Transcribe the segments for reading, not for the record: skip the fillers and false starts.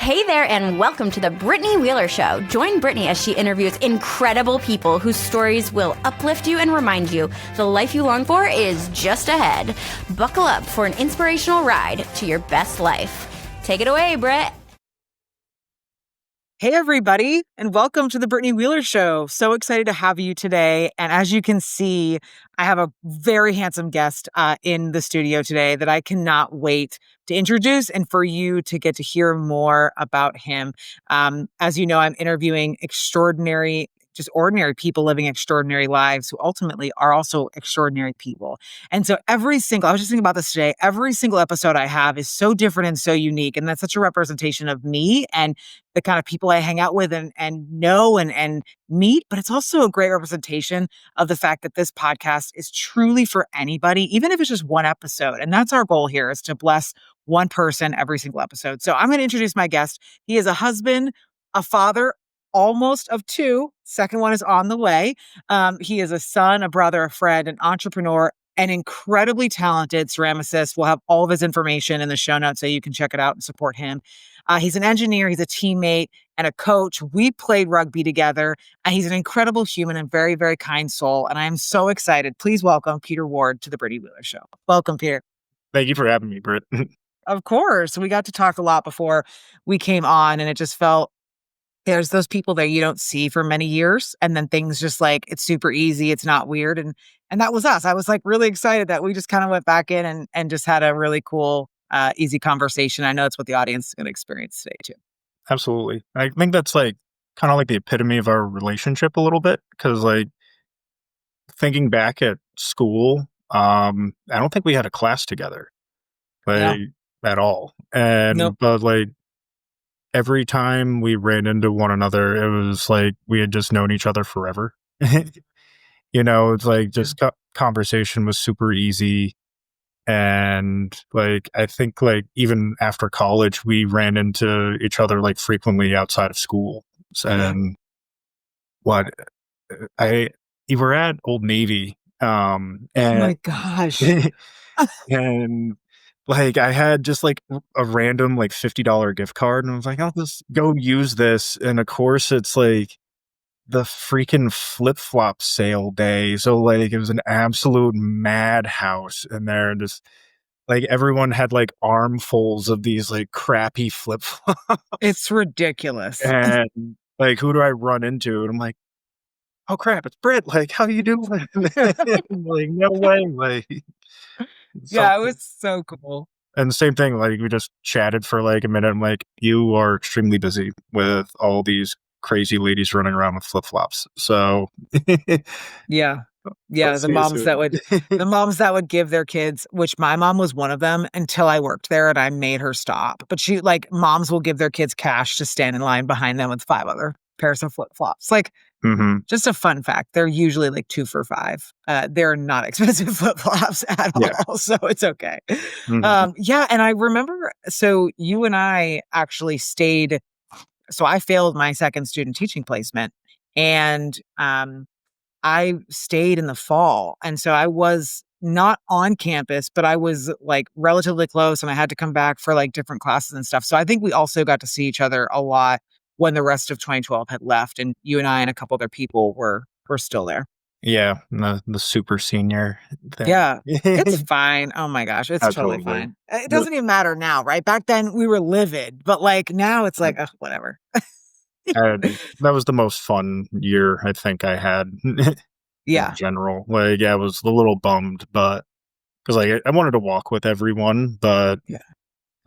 Hey there, and welcome to the Brittany Wheeler Show. Join Brittany as she interviews incredible people whose stories will uplift you and remind you the life you long for is just ahead. Buckle up for an inspirational ride to your best life. Take it away, Britt. Hey, everybody, and welcome to the Brittany Wheeler Show. So excited to have you today. And as you can see, I have a very handsome guest in the studio today that I cannot wait to introduce and for you to get to hear more about him. As you know, I'm interviewing just ordinary people living extraordinary lives who ultimately are also extraordinary people. And so I was just thinking about this today, every single episode I have is so different and so unique. And that's such a representation of me and the kind of people I hang out with and know and meet. But it's also a great representation of the fact that this podcast is truly for anybody, even if it's just one episode. And that's our goal here, is to bless one person every single episode. So I'm going to introduce my guest. He is a husband, a father, almost of two. Second one is on the way. He is a son, a brother, a friend, an entrepreneur, an incredibly talented ceramicist. We'll have all of his information in the show notes so you can check it out and support him. He's an engineer, he's a teammate and a coach. We played rugby together, and he's an incredible human and very, very kind soul. And I am so excited. Please welcome Peter Ward to the Brittany Wheeler Show. Welcome, Peter. Thank you for having me, Britt. Of course. We got to talk a lot before we came on, and it just felt there's those people that you don't see for many years, and then things just like, it's super easy, it's not weird. And that was us. I was like really excited that we just kind of went back in and just had a really cool, easy conversation. I know it's what the audience is going to experience today too. Absolutely. I think that's like kind of like the epitome of our relationship a little bit, because like thinking back at school, I don't think we had a class together, like at all. And Nope. But like every time we ran into one another, it was like we had just known each other forever. It's like just conversation was super easy. And like, I think like even after college, we ran into each other like frequently outside of school. And you were at Old Navy. And oh my gosh. and like I had just like a random like $50 gift card, and I was like, I'll just go use this. And of course it's like the freaking flip-flop sale day. So like it was an absolute madhouse in there. And just like everyone had like armfuls of these like crappy flip-flops. It's ridiculous. And like, who do I run into? And I'm like, oh crap, it's Britt. Like, how you doing? Like, no way. Like, Yeah, it was so cool. And the same thing, like we just chatted for like a minute. I'm like, you are extremely busy with all these crazy ladies running around with flip-flops. So yeah. The moms that would give their kids, which my mom was one of them until I worked there and I made her stop. But moms will give their kids cash to stand in line behind them with 5 other pairs of flip-flops. Like, just a fun fact, they're usually like 2 for $5. They're not expensive flip-flops at all, so it's okay. And I remember, so you and I actually stayed. So I failed my second student teaching placement, and I stayed in the fall. And so I was not on campus, but I was like relatively close, and I had to come back for like different classes and stuff. So I think we also got to see each other a lot when the rest of 2012 had left, and you and I and a couple other people were still there. Yeah, the super senior thing. Yeah, it's fine. Oh my gosh, it's totally fine. It doesn't even matter now, right? Back then we were livid, but like now it's like, whatever. That was the most fun year I think I had. In general. Like, I was a little bummed, but because like I wanted to walk with everyone, but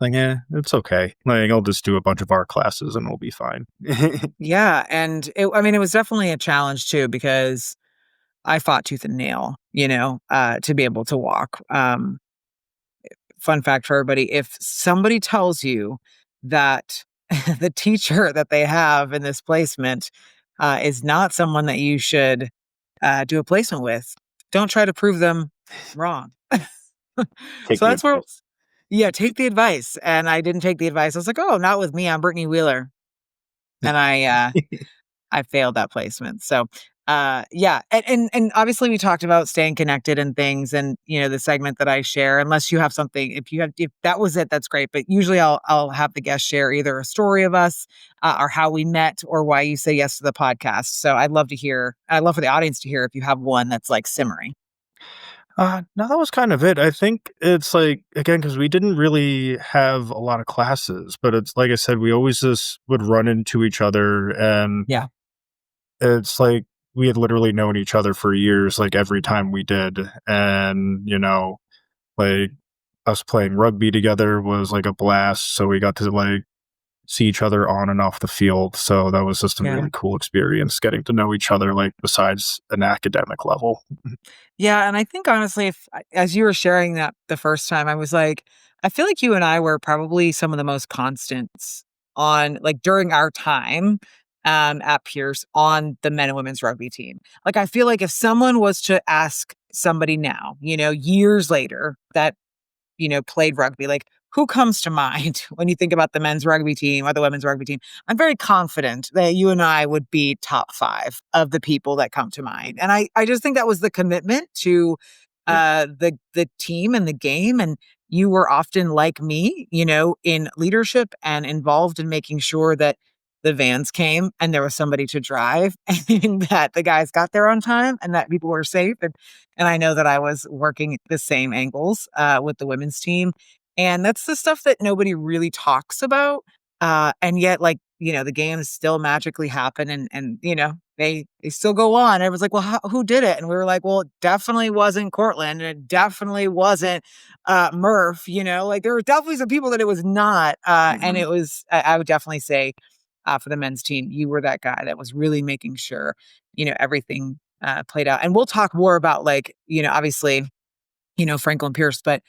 like, it's okay. Like, I'll just do a bunch of art classes and we'll be fine. And it was definitely a challenge too, because I fought tooth and nail, to be able to walk. Fun fact for everybody, if somebody tells you that the teacher that they have in this placement is not someone that you should do a placement with, don't try to prove them wrong. So that's where, take the advice. And I didn't take the advice. I was like, oh, not with me. I'm Brittany Wheeler. And I failed that placement. So Yeah. And obviously we talked about staying connected and things and, the segment that I share, unless you have something, if that was it, that's great. But usually I'll have the guest share either a story of us, or how we met or why you say yes to the podcast. So I'd love for the audience to hear if you have one that's like simmering. No, that was kind of it. I think it's like, again, because we didn't really have a lot of classes, but it's like I said, we always just would run into each other, and Yeah. it's like we had literally known each other for years, like every time we did. And, like us playing rugby together was like a blast. So we got to like see each other on and off the field. So that was just a Yeah. really cool experience getting to know each other, like besides an academic level. Yeah, and I think honestly, if as you were sharing that the first time, I was like, I feel like you and I were probably some of the most constants on like during our time at Pierce on the men and women's rugby team. Like I feel like if someone was to ask somebody now, years later that played rugby, like who comes to mind when you think about the men's rugby team or the women's rugby team? I'm very confident that you and I would be top 5 of the people that come to mind. And I just think that was the commitment to Yeah. the team and the game. And you were often like me, in leadership and involved in making sure that the vans came and there was somebody to drive and that the guys got there on time and that people were safe. And I know that I was working the same angles with the women's team. And that's the stuff that nobody really talks about. And yet, like, the games still magically happen and they still go on. Everyone's like, well, who did it? And we were like, well, it definitely wasn't Cortland. And it definitely wasn't Murph. Like there were definitely some people that it was not. And Mhm. it was, I would definitely say, for the men's team, you were that guy that was really making sure, everything played out. And we'll talk more about like, obviously, Franklin Pierce, but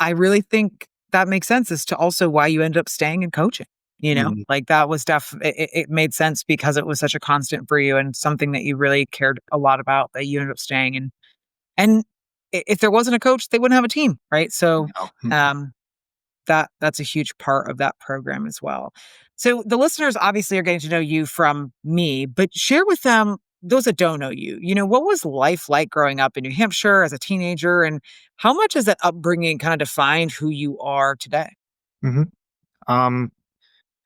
I really think that makes sense as to also why you ended up staying and coaching. Mhm. Like that was it made sense because it was such a constant for you and something that you really cared a lot about that you ended up staying and if there wasn't a coach, they wouldn't have a team, right? So No. um that's a huge part of that program as well. So the listeners obviously are getting to know you from me, but share with them those that don't know you. What was life like growing up in New Hampshire as a teenager and how much has that upbringing kind of defined who you are today? Mhm. Um,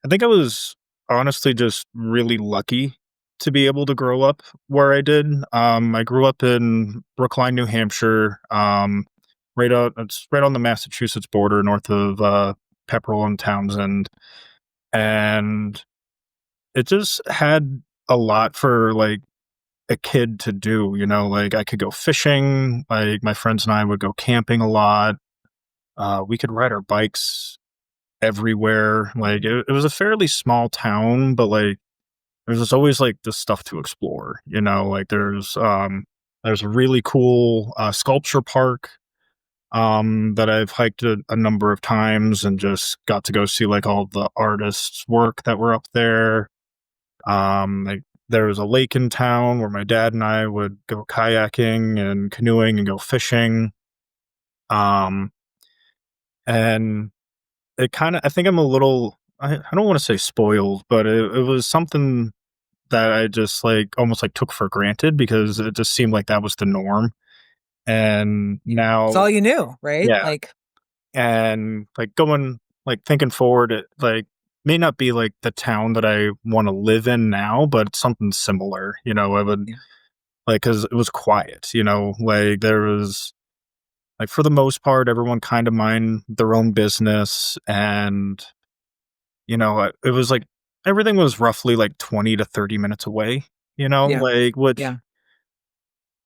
I think I was honestly just really lucky to be able to grow up where I did. I grew up in Brookline, New Hampshire. It's right on the Massachusetts border, north of Pepperell and Townsend, and it just had a lot for like a kid to do. Like I could go fishing. Like my friends and I would go camping a lot. We could ride our bikes everywhere. Like it was a fairly small town, but like there's just always like this stuff to explore. Like there's a really cool sculpture park that I've hiked a number of times and just got to go see like all the artists' work that were up there. Like there was a lake in town where my dad and I would go kayaking and canoeing and go fishing. Um, and it kind of, I think I'm a little, I don't want to say spoiled, but it was something that I just like almost like took for granted because it just seemed like that was the norm. And It's now, all you knew, right? yeah. Like, And like going, like thinking forward, it like may not be like the town that I want to live in now, but it's something similar. I would yeah, like, cause it was quiet, like there was, like for the most part, everyone kind of mind their own business. And it was like everything was roughly like 20 to 30 minutes away, yeah, like which yeah,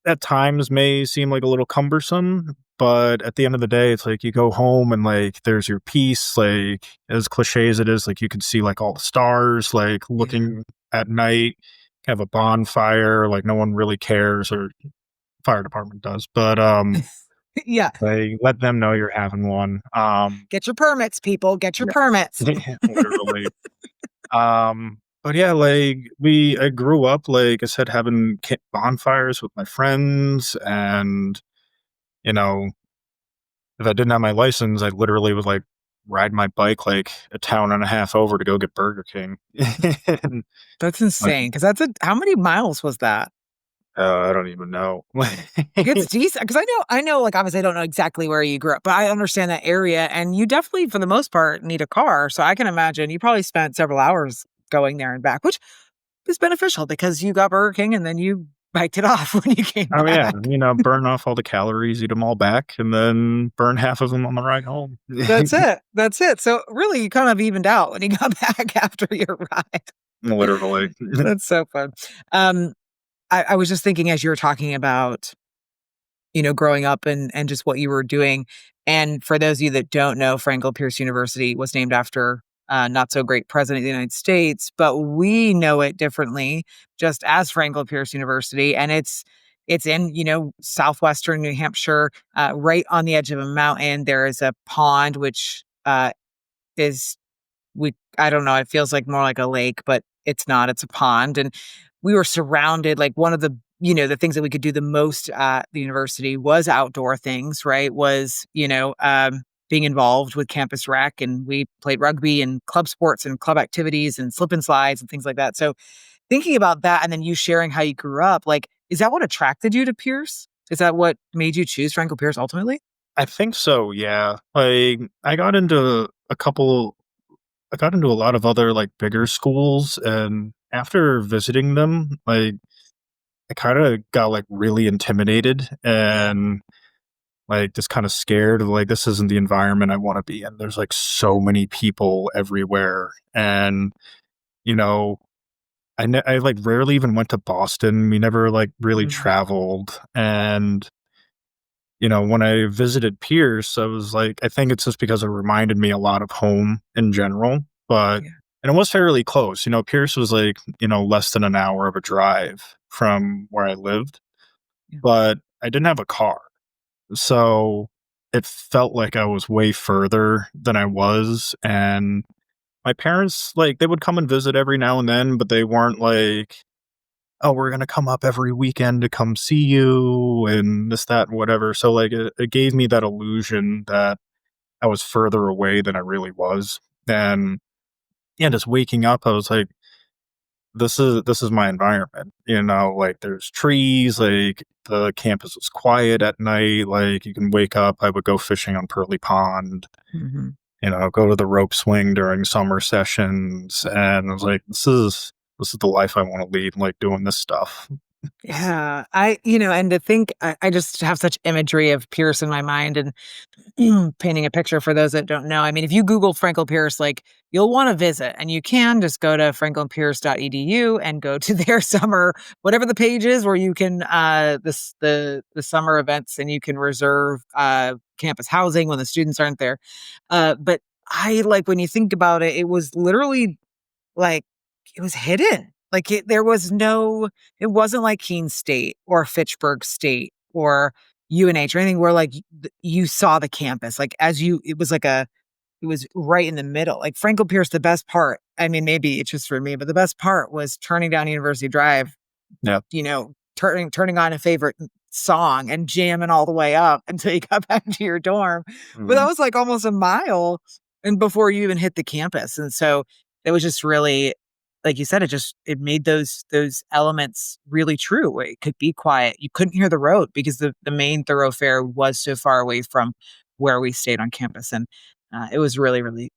at times may seem like a little cumbersome, but at the end of the day, it's like you go home and like there's your peace. Like as cliche as it is, like you can see like all the stars, like yeah. looking at night, have a bonfire, like no one really cares or fire department does, but Yeah. they let them know you're having one. Get your permits, people. Get your Yeah. permits. Literally. But yeah, like I grew up, like I said, having bonfires with my friends, and you know, if I didn't have my license, I literally would like ride my bike like a town and a half over to go get Burger King. And, That's like, insane. Because how many miles was that? I don't even know. It's decent because I know, like, obviously, I don't know exactly where you grew up, but I understand that area, and you definitely, for the most part, need a car. So I can imagine you probably spent several hours going there and back, which is beneficial because you got Burger King and then you biked it off when you came Oh yeah, back. burn off all the calories, eat them all back, and then burn half of them on the ride home. That's it. That's it. So really, you kind of evened out when you got back after your ride. Literally. That's so fun. Um, I was just thinking as you were talking about, growing up and just what you were doing. And for those of you that don't know, Franklin Pierce University was named after not so great president of the United States, but we know it differently, just as Franklin Pierce University, and it's in southwestern New Hampshire, right on the edge of a mountain. There is a pond which is we I don't know, it feels like more like a lake, but it's not, it's a pond. And we were surrounded, like one of the things that we could do the most at the university was outdoor things, right? Was, being involved with campus rec, and we played rugby and club sports and club activities and slip and slides and things like that. So thinking about that and then you sharing how you grew up, like, is that what attracted you to Pierce? Is that what made you choose Franklin Pierce ultimately? I think so, yeah. Like I got into a lot of other like bigger schools, and after visiting them, like I kind of got like really intimidated and like just kind of scared of like this isn't the environment I want to be in. There's like so many people everywhere, and you know, I like rarely even went to Boston. We never like really Mhm. traveled, and when I visited Pierce, I was like, I think it's just because it reminded me a lot of home in general, but Yeah. and it was fairly close. Pierce was like, less than an hour of a drive from where I lived, Yeah. but I didn't have a car. So it felt like I was way further than I was. And my parents, like, they would come and visit every now and then, but they weren't like, oh, we're going to come up every weekend to come see you and this, that, and whatever. So, like, it gave me that illusion that I was further away than I really was. And yeah, just waking up, I was like, this is my environment. Like there's trees, like the campus is quiet at night, like you can wake up. I would go fishing on Pearly Pond, Mhm. go to the rope swing during summer sessions, and I was like, this is the life I want to lead, like doing this stuff. Yeah. And to think, I just have such imagery of Pierce in my mind and painting a picture for those that don't know. I mean, if you Google Franklin Pierce, like you'll want to visit, and you can just go to franklinpierce.edu and go to their summer, whatever the page is where you can, the summer events, and you can reserve, campus housing when the students aren't there. But I like when you think about it, it was literally like, it was hidden. Like, it wasn't like Keene State or Fitchburg State or UNH or anything where, like, you saw the campus. Like, it was right in the middle. Like, Franklin Pierce, the best part, I mean, maybe it's just for me, but the best part was turning down University Drive, Yeah. turning on a favorite song and jamming all the way up until you got back to your dorm. But that Mhm. was like almost a mile and before you even hit the campus. And so it was just really, like you said, it made those elements really true. Where it could be quiet. You couldn't hear the road because the main thoroughfare was so far away from where we stayed on campus. And it was really, really,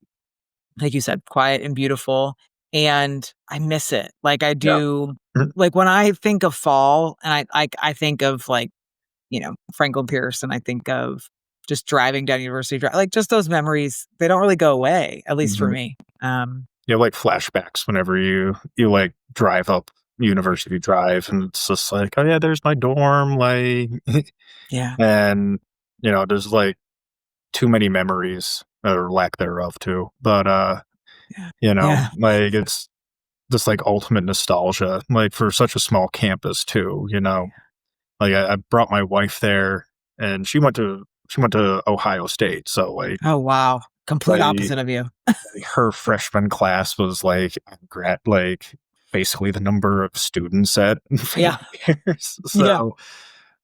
like you said, quiet and beautiful. And I miss it. Like I Yeah. do, Mhm. like when I think of fall and I think of like, Franklin Pierce, and I think of just driving down University Drive, like just those memories, they don't really go away, at least for Mhm. me. You have like flashbacks whenever you like drive up University Drive, and it's just like, oh yeah, there's my dorm, like, Yeah. and there's like too many memories or lack thereof too. But Yeah. Yeah. like it's just like ultimate nostalgia, like for such a small campus too. Like I brought my wife there, and she went to Ohio State, so Oh, wow. Complete like opposite of you. her freshman class was like basically the number of students at Yeah. Franklin Pierce. Yeah. So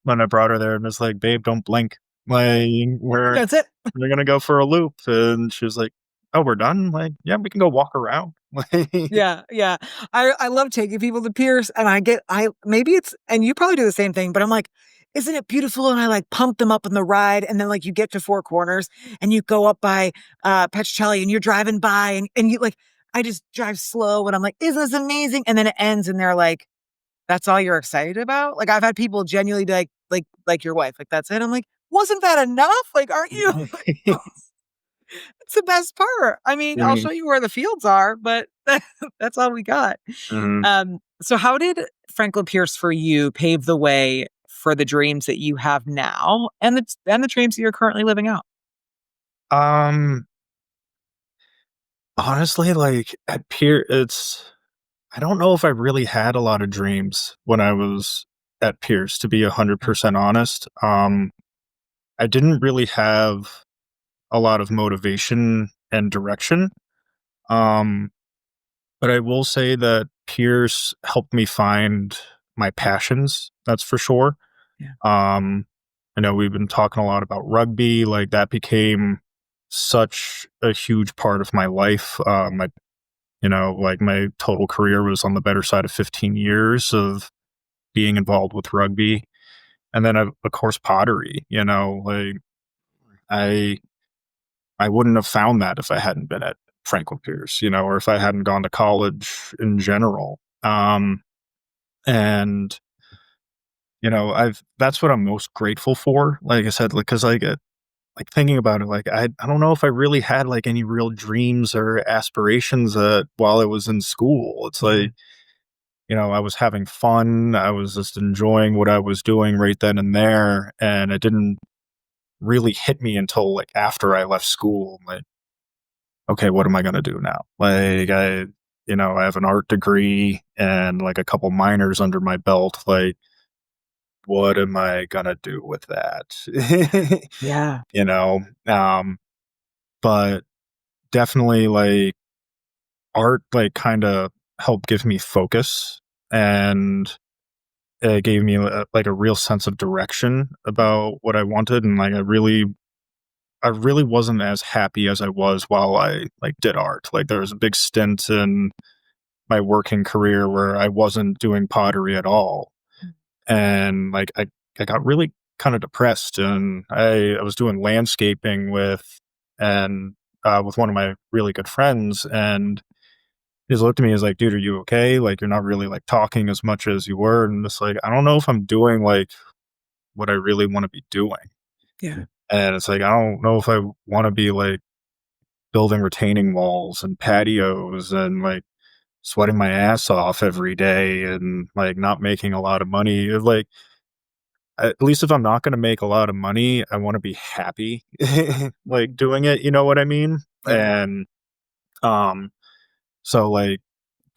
when I brought her there, and it's like, babe, don't blink. Like, That's it. we're gonna go for a loop. And she was like, "Oh, we're done? Like, yeah, we can go walk around." Like, Yeah, yeah. I love taking people to Pierce, and I maybe it's, and you probably do the same thing, but I'm like, isn't it beautiful? And I like pump them up in the ride, and then like you get to Four Corners and you go up by Petrocelli and you're driving by and you like, I just drive slow and I'm like, isn't this amazing? And then it ends and they're like, that's all you're excited about? Like I've had people genuinely be like your wife, like that's it. I'm like, wasn't that enough? Like, aren't you? It's the best part. I mean, I'll mhm, show you where the fields are, but that's all we got. mhm. So how did Franklin Pierce for you pave the way for the dreams that you have now and the dreams that you're currently living out? Um, honestly, like at I don't know if I really had a lot of dreams when I was at Pierce, to be Yeah. 100% honest. I didn't really have a lot of motivation and direction. Um, but I will say that Pierce helped me find my passions, that's for sure. Yeah. Um, I know we've been talking a lot about rugby, like that became such a huge part of my life. Like my total career was on the better side of 15 years of being involved with rugby. And then, of course, pottery, like I, I wouldn't have found that if I hadn't been at Franklin Pierce, or if I hadn't gone to college in general. And, that's what I'm most grateful for. Like I said, like, cause like thinking about it, like I don't know if I really had like any real dreams or aspirations while I was in school. It's Yeah. like, I was having fun. I was just enjoying what I was doing right then and there. And it didn't really hit me until like after I left school. Like, okay, what am I going to do now? Like, I have an art degree and like a couple minors under my belt. Like, what am I going to do with that? Yeah. you know, um, but definitely like art, like kind of helped give me focus and it gave me like a real sense of direction about what I wanted, and like I really wasn't as happy as I was while I like did art. Like there was a big stint in my working career where I wasn't doing pottery at all, and like I got really kind of depressed, and I was doing landscaping and with one of my really good friends, and he just looked at me. He's like, "Dude, are you okay? Like you're not really like talking as much as you were," and it's like I don't know if I'm doing like what I really want to be doing. Yeah. And it's like, I don't know if I want to be like building retaining walls and patios and like sweating my ass off every day and like not making a lot of money. Like, at least if I'm not going to make a lot of money, I want to be happy like doing it. You know what I mean? Yeah. And, um, so like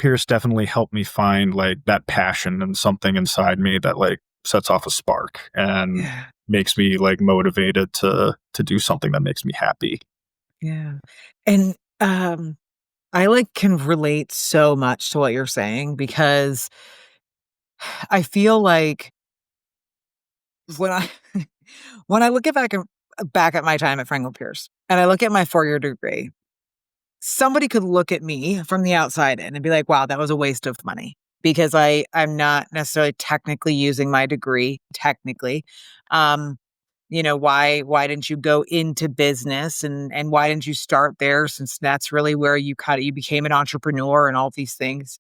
Pierce definitely helped me find like that passion and something inside me that like sets off a spark and Yeah. makes me like motivated to do something that makes me happy. Yeah. And I like can relate so much to what you're saying because I feel like when I when I look at back at my time at Franklin Pierce and I look at my 4-year degree, somebody could look at me from the outside in and be like, wow, that was a waste of money because I'm not necessarily technically using my degree technically. Um, why didn't you go into business and why didn't you start there since that's really where you became an entrepreneur and all these things.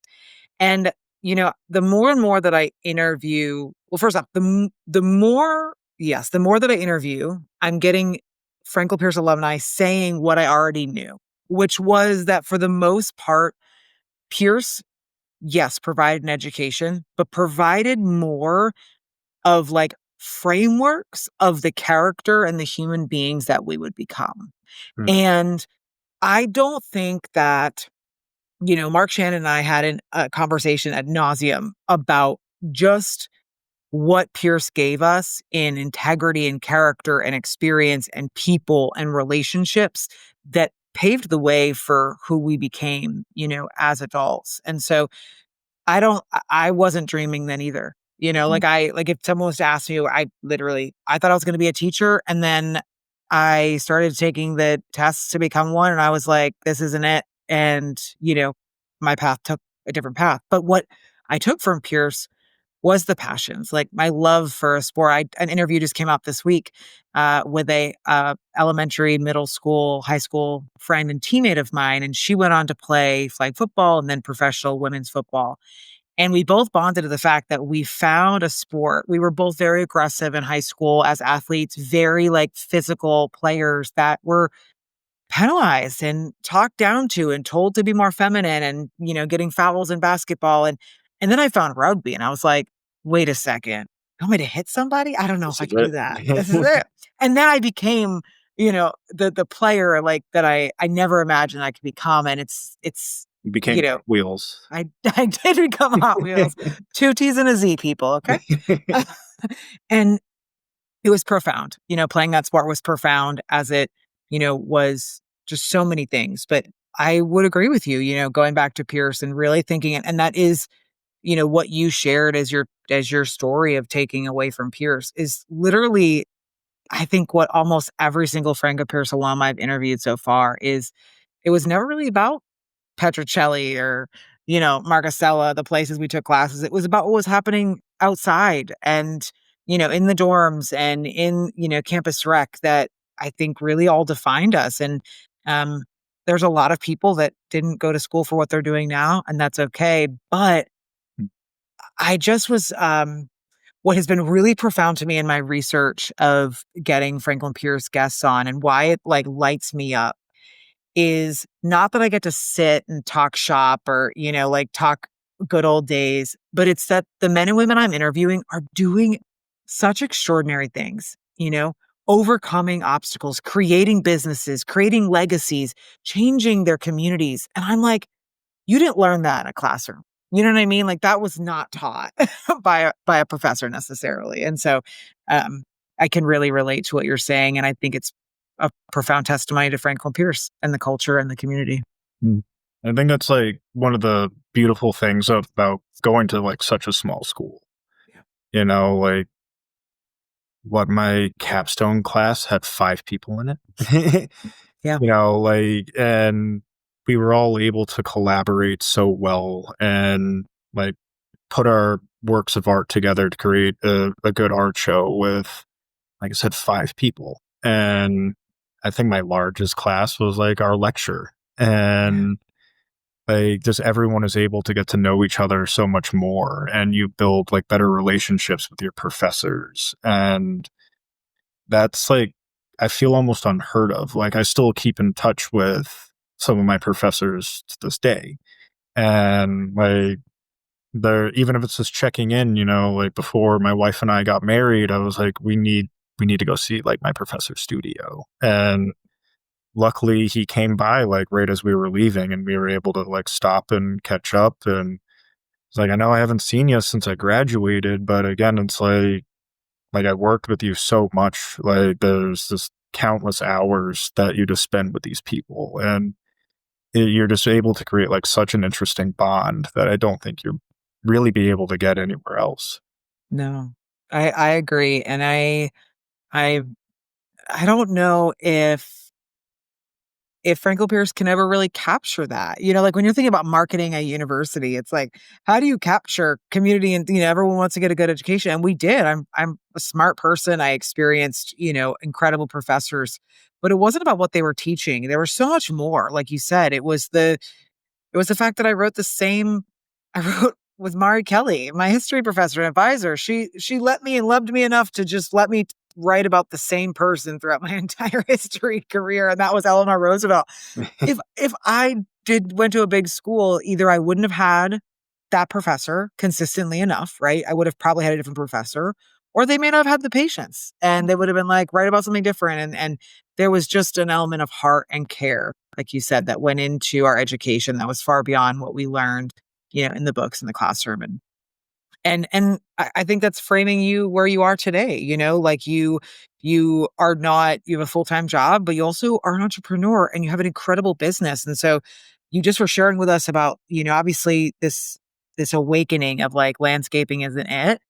And, the more and more that I interview, well, first off, the more that I interview, I'm getting Franklin Pierce alumni saying what I already knew, which was that for the most part, Pierce, yes, provided an education, but provided more of like frameworks of the character and the human beings that we would become. Mm, And I don't think that Mark Shannon and I had a conversation ad nauseum about just what Pierce gave us in integrity and character and experience and people and relationships that paved the way for who we became, as adults. And so I wasn't dreaming then either. Like if someone was to ask me, I thought I was going to be a teacher. And then I started taking the tests to become one. And I was like, this isn't it. And, my path took a different path. But what I took from Pierce was the passions, like my love for a sport. An interview just came out this week with a elementary, middle school, high school friend and teammate of mine, and she went on to play flag football and then professional women's football. And we both bonded to the fact that we found a sport. We were both very aggressive in high school as athletes, very like physical players that were penalized and talked down to and told to be more feminine and, getting fouls in basketball. And then I found rugby and I was like, wait a second, you want me to hit somebody? I don't know if I can do that. This is it. And then I became, the player like that I never imagined I could become. And it's, You became Hot Wheels. I did become Hot Wheels. 2 T's and a Z, people. Okay. And it was profound. Playing that sport was profound as it, was just so many things. But I would agree with you, going back to Pierce and really thinking, and that is, what you shared as your story of taking away from Pierce is literally, I think what almost every single Franco Pierce alum I've interviewed so far is, it was never really about Petrocelli or, Marcasella, the places we took classes. It was about what was happening outside and, in the dorms and in, campus rec that I think really all defined us. And there's a lot of people that didn't go to school for what they're doing now, and that's okay. But I just was, what has been really profound to me in my research of getting Franklin Pierce guests on and why it like lights me up is not that I get to sit and talk shop or, talk good old days, but it's that the men and women I'm interviewing are doing such extraordinary things, overcoming obstacles, creating businesses, creating legacies, changing their communities. And I'm like, you didn't learn that in a classroom. You know what I mean? Like that was not taught by a professor necessarily. And so I can really relate to what you're saying. And I think it's a profound testimony to Franklin Pierce and the culture and the community. I think that's like one of the beautiful things about going to like such a small school. Yeah. Like what my capstone class had 5 people in it. Yeah. And we were all able to collaborate so well and like put our works of art together to create a good art show with, like I said, 5 people. And I think my largest class was like our lecture. And like just everyone is able to get to know each other so much more. And you build like better relationships with your professors. And that's like, I feel almost unheard of. Like I still keep in touch with some of my professors to this day. And like even if it's just checking in, like before my wife and I got married, I was like, we need to go see like my professor's studio. And luckily he came by like right as we were leaving and we were able to like stop and catch up. And it's like, I know I haven't seen you since I graduated, but again, it's like I worked with you so much. Like there's just countless hours that you just spend with these people. And you're just able to create like such an interesting bond that I don't think you'll really be able to get anywhere else. No, I agree. And I don't know if Franklin Pierce can ever really capture that. Like when you're thinking about marketing a university, it's like, how do you capture community and, everyone wants to get a good education. And we did. I'm a smart person. I experienced, incredible professors, but it wasn't about what they were teaching. There was so much more. Like you said, it was the fact that I wrote with Mari Kelly, my history professor and advisor. She let me and loved me enough to just let me write about the same person throughout my entire history career. And that was Eleanor Roosevelt. If I went to a big school, either I wouldn't have had that professor consistently enough, right? I would have probably had a different professor, or they may not have had the patience and they would have been like, write about something different. And there was just an element of heart and care, like you said, that went into our education that was far beyond what we learned, in the books in the classroom. And I think that's framing you where you are today, like you have a full-time job, but you also are an entrepreneur and you have an incredible business. And so you just were sharing with us about, obviously this awakening of like landscaping isn't it.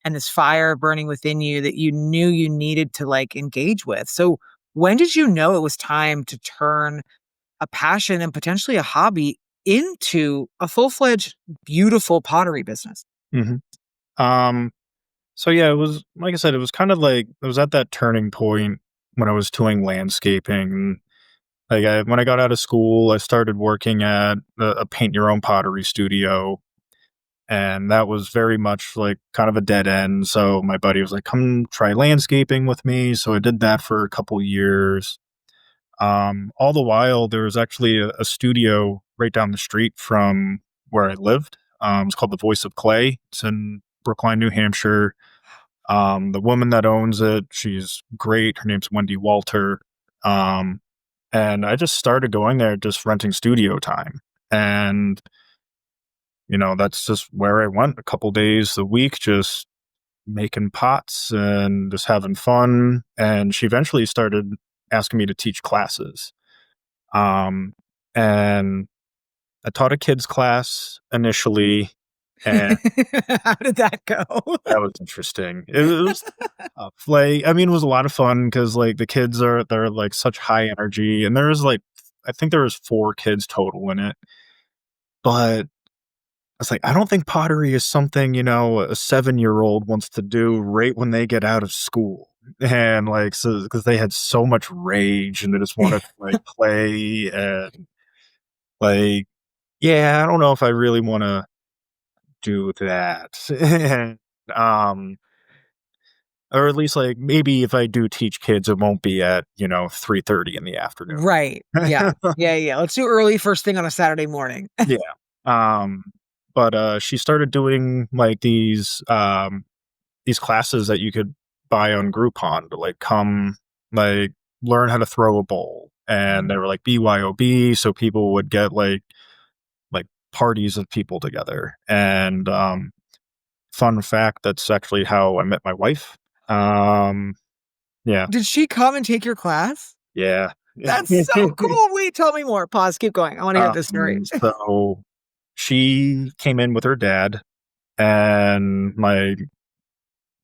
and this fire burning within you that you knew you needed to like engage with. So when did you know it was time to turn a passion and potentially a hobby into a full-fledged, beautiful pottery business? Mhm. Um, so yeah, it was like I said, it was kind of like it was at that turning point when I was doing landscaping. Like when I got out of school, I started working at a paint your own pottery studio, and that was very much like kind of a dead end. So my buddy was like, "Come try landscaping with me." So I did that for a couple years. All the while, there was actually a studio right down the street from where I lived. It's called The Voice of Clay. It's in Brookline, New Hampshire. The woman that owns it, she's great. Her name's Wendy Walter. Um, and I just started going there, just renting studio time. And, that's just where I went a couple days a week, just making pots and just having fun. And she eventually started asking me to teach classes. Um, and I taught a kids class initially, and How did that go? that was interesting. It was tough. Like, I mean, it was a lot of fun because like the kids they're like such high energy, and there was like I think there was 4 kids total in it. But I was like, I don't think pottery is something a 7-year-old wants to do right when they get out of school. And like, so because they had so much rage and they just wanted to like play and like, yeah, I don't know if I really want to do that. And, or at least like maybe if I do teach kids, it won't be at 3:30 in the afternoon. Right. Yeah. Yeah. Yeah. Let's do early first thing on a Saturday morning. Yeah. Um, but she started doing like these classes that you could buy on Groupon to like come like learn how to throw a bowl, and they were like BYOB, so people would get like parties of people together. And fun fact, that's actually how I met my wife. Yeah, Did she come and take your class? yeah. That's so cool. Wait, tell me more. Pause. Keep going. I want to hear this story. So she came in with her dad, and my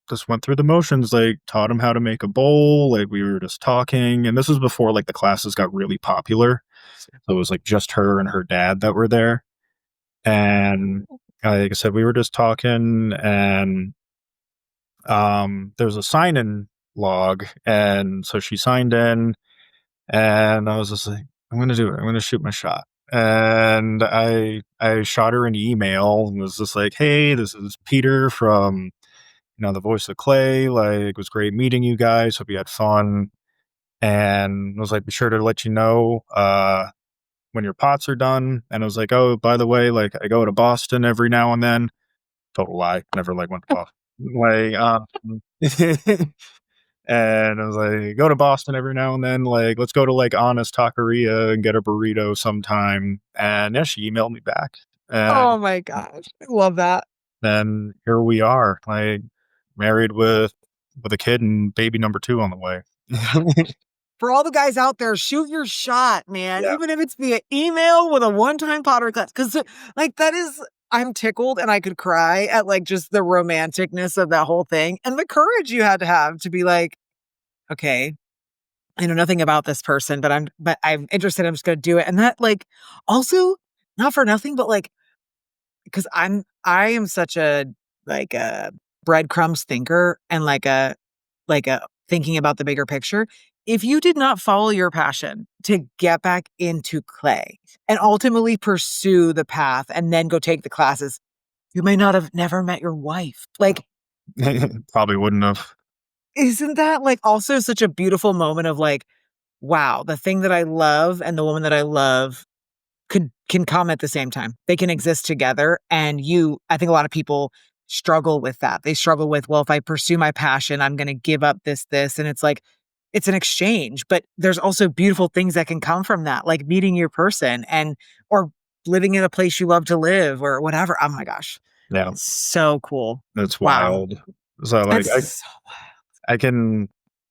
just went through the motions, like taught him how to make a bowl. Like we were just talking, and this was before like the classes got really popular. So it was like just her and her dad that were there. And like I said, we were just talking, and there was a sign-in log, and so she signed in, and I was just like, I'm gonna do it. I'm gonna shoot my shot. And I shot her an email and was just like, hey, this is Peter from The Voice of Clay. Like, it was great meeting you guys. Hope you had fun. And I was like, be sure to let you know when your pots are done. And I was like, oh, by the way, like I go to Boston every now and then. Total lie. Never like went to Boston. Like, and I was like, go to Boston every now and then. Like, let's go to like Honest Taqueria and get a burrito sometime. And yeah, she emailed me back. And Oh my gosh. I love that. then here we are, like married with a kid and baby number 2 on the way. For all the guys out there, shoot your shot, man. Yeah. Even if it's via email with a one-time pottery class. Because like that is, I'm tickled and I could cry at like just the romanticness of that whole thing and the courage you had to have to be like, okay, I know nothing about this person, but I'm interested. I'm just gonna do it. And that like also not for nothing, but like because I am such a like a breadcrumbs thinker and like a thinking about the bigger picture. If you did not follow your passion to get back into clay and ultimately pursue the path and then go take the classes, you may not have never met your wife. Like, Probably wouldn't have. isn't that like also such a beautiful moment of like, wow, the thing that I love and the woman that I love can come at the same time. They can exist together. And I think a lot of people struggle with that. They struggle with, well, if I pursue my passion, I'm going to give up this. And it's like, it's an exchange, but there's also beautiful things that can come from that, like meeting your person or living in a place you love to live or whatever. Oh my gosh. Yeah, So cool. that's Wow. wild. So like That's so I can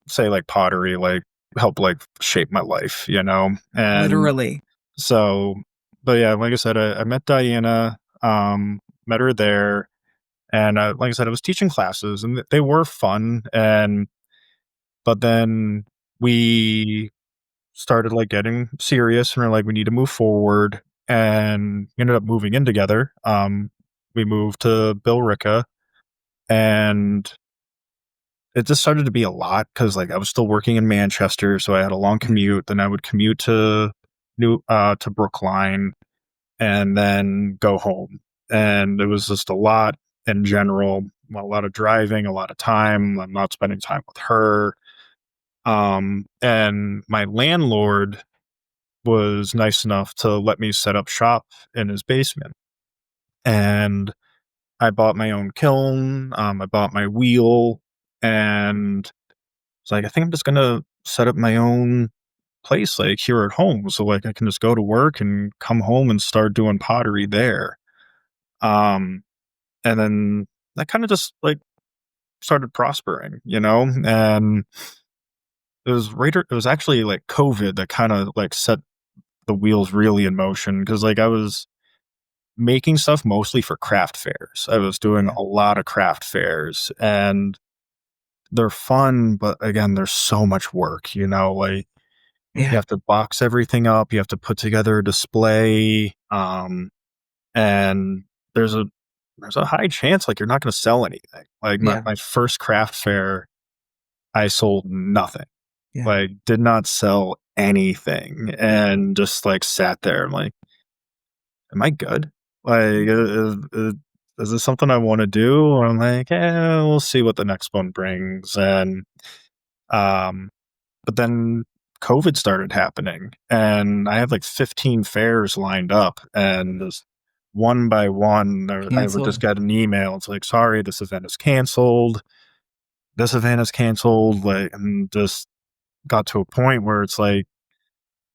say like pottery like helped like shape my life, and literally. so, but yeah, like I said, I met Diana, met her there, And like I said, I was teaching classes, and they were fun. But then we started like getting serious, and we're like, we need to move forward, and we ended up moving in together. We moved to Billerica, and it just started to be a lot because like I was still working in Manchester, so I had a long commute. Then I would commute to to Brookline, and then go home. And it was just a lot in general, a lot of driving, a lot of time. I'm not spending time with her. And my landlord was nice enough to let me set up shop in his basement. And I bought my own kiln. I bought my wheel, and it's like, I think I'm just gonna set up my own place like here at home. So like I can just go to work and come home and start doing pottery there. Um, and then that kind of just like started prospering, and it was actually like COVID that kind of like set the wheels really in motion because like I was making stuff mostly for craft fairs. I was doing a lot of craft fairs, and they're fun, but again, there's so much work, like you have to box everything up, you have to put together a display, and there's a high chance like you're not going to sell anything. Like my first craft fair, I sold nothing. Like did not sell anything, and just like sat there. I'm like, am I good? Like, is this something I want to do? And I'm like, we'll see what the next one brings. And um, but then COVID started happening, and I had like 15 fairs lined up, and just one by one, I would just get an email. It's like, sorry, this event is canceled. This event is canceled. Like, and just got to a point where it's like,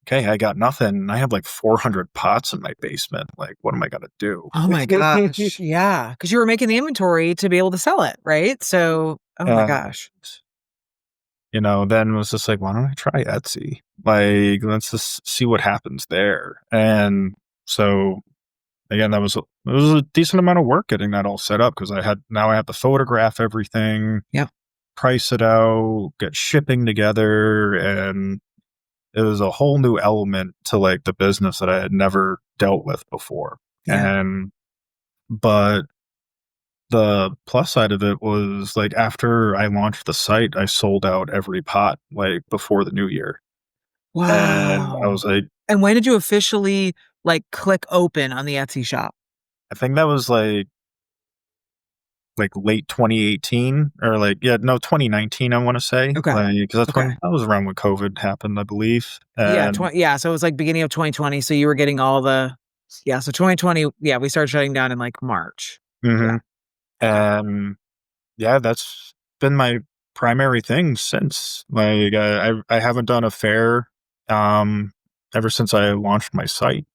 okay, I got nothing. I have like 400 pots in my basement. Like, what am I going to do? Oh my gosh. Yeah. Because you were making the inventory to be able to sell it, right? So, oh my gosh. Then it was just like, why don't I try Etsy? Like, let's just see what happens there. And so, again, it was a decent amount of work getting that all set up because I have to photograph everything, price it out, get shipping together, and it was a whole new element to like the business that I had never dealt with before. But the plus side of it was like after I launched the site, I sold out every pot like before the new year. Wow. And I was like, and when did you officially like click open on the Etsy shop? I think that was like late 2018 or 2019, I want to say. Okay. Because that was around when COVID happened, I believe. And so it was like beginning of 2020. So you were getting all so 2020, we started shutting down in like March. Mm-hmm. And that's been my primary thing since. Like I haven't done a fair ever since I launched my site,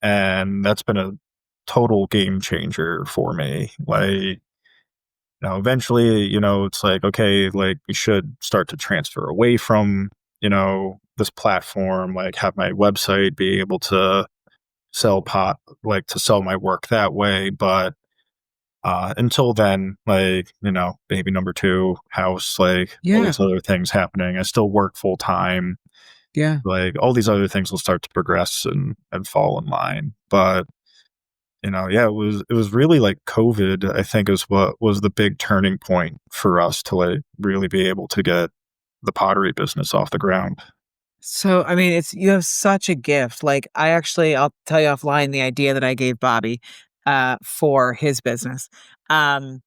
and that's been a total game changer for me. Like, eventually, it's like, okay, like we should start to transfer away from, this platform, like have my website be able to sell to sell my work that way. But until then, like, baby number two, house, like all these other things happening. I still work full time. Yeah. Like all these other things will start to progress and fall in line. But it was really like COVID, I think, is what was the big turning point for us to like really be able to get the pottery business off the ground. So, I mean, you have such a gift. Like I'll tell you offline the idea that I gave Bobby, for his business, involves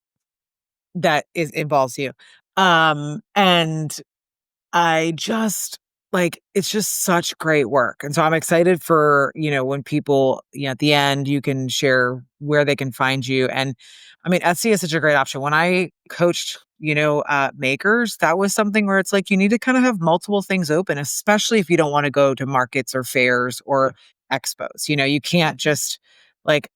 you. And I just it's just such great work. And so I'm excited for, when people, at the end, you can share where they can find you. And I mean, Etsy is such a great option. When I coached, makers, that was something where it's like, you need to kind of have multiple things open, especially if you don't want to go to markets or fairs or expos. You can't just like,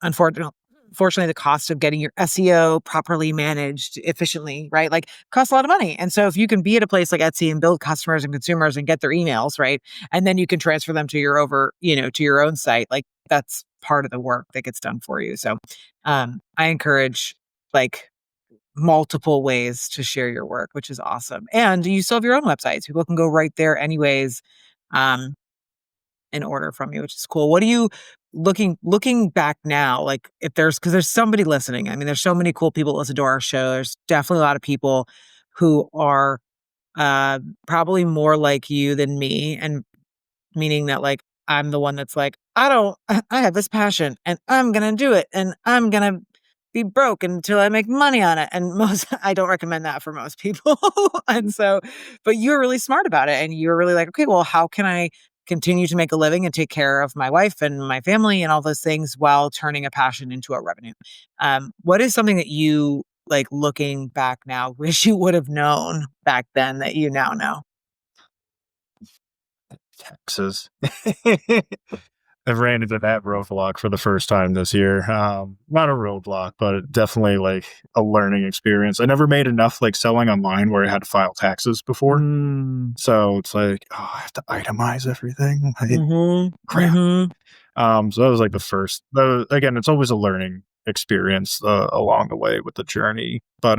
unfortunately, the cost of getting your SEO properly managed efficiently, right? Like costs a lot of money. And so if you can be at a place like Etsy and build customers and consumers and get their emails, right? And then you can transfer them to to your own site, like that's part of the work that gets done for you. So I encourage like multiple ways to share your work, which is awesome. And you still have your own websites. People can go right there anyways, um, and order from you, which is cool. What are you looking back now? Like if because there's somebody listening. I mean, there's so many cool people that listen to our show. There's definitely a lot of people who are uh probably more like you than me, and meaning that like I'm the one that's like, I have this passion and I'm gonna do it and I'm gonna be broke until I make money on it. And I don't recommend that for most people. And so, but you're really smart about it and you're really like, okay, well, how can I continue to make a living and take care of my wife and my family and all those things while turning a passion into a revenue? What is something that you like looking back now, wish you would have known back then that you now know? Taxes. I ran into that roadblock for the first time this year. Not a roadblock, but definitely like a learning experience. I never made enough like selling online where I had to file taxes before. So it's like, oh, I have to itemize everything. Like, crap. So that was like the first. Again, it's always a learning experience along the way with the journey. But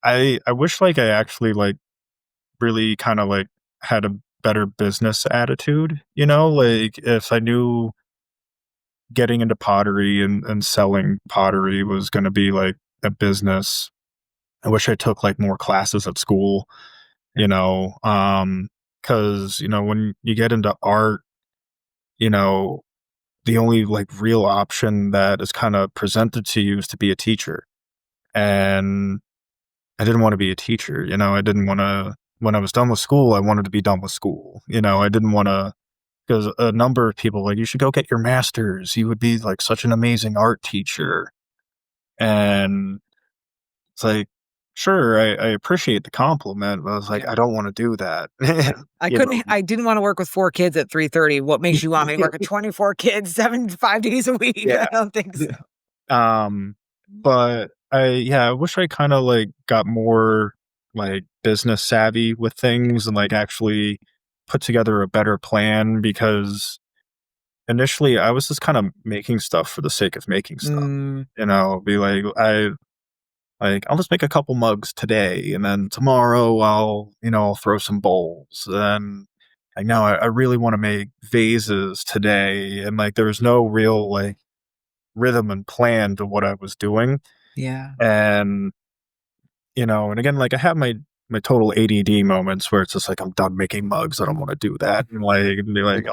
I wish like I actually like really kind of like had a better business attitude, like if I knew getting into pottery and selling pottery was going to be like a business, I wish I took like more classes at school, because when you get into art, the only like real option that is kind of presented to you is to be a teacher. And I didn't want to be a teacher, I didn't want to. When I was done with school, I wanted to be done with school. I didn't want to, because a number of people were like, you should go get your master's. You would be like such an amazing art teacher. And it's like, sure, I appreciate the compliment, but I was like, I don't want to do that. I didn't want to work with 4 kids at 3:30. What makes you want me to work with 24 kids 5 days a week? Yeah. I don't think so. But I wish I kind of like got more like business savvy with things and like actually put together a better plan, because initially I was just kind of making stuff for the sake of making stuff. Be like, I'll just make a couple mugs today and then tomorrow I'll throw some bowls, and like now I really want to make vases today, and like there was no real like rhythm and plan to what I was doing. Yeah. And and again, like I have my total ADD moments where it's just like I'm done making mugs. I don't want to do that. And like be like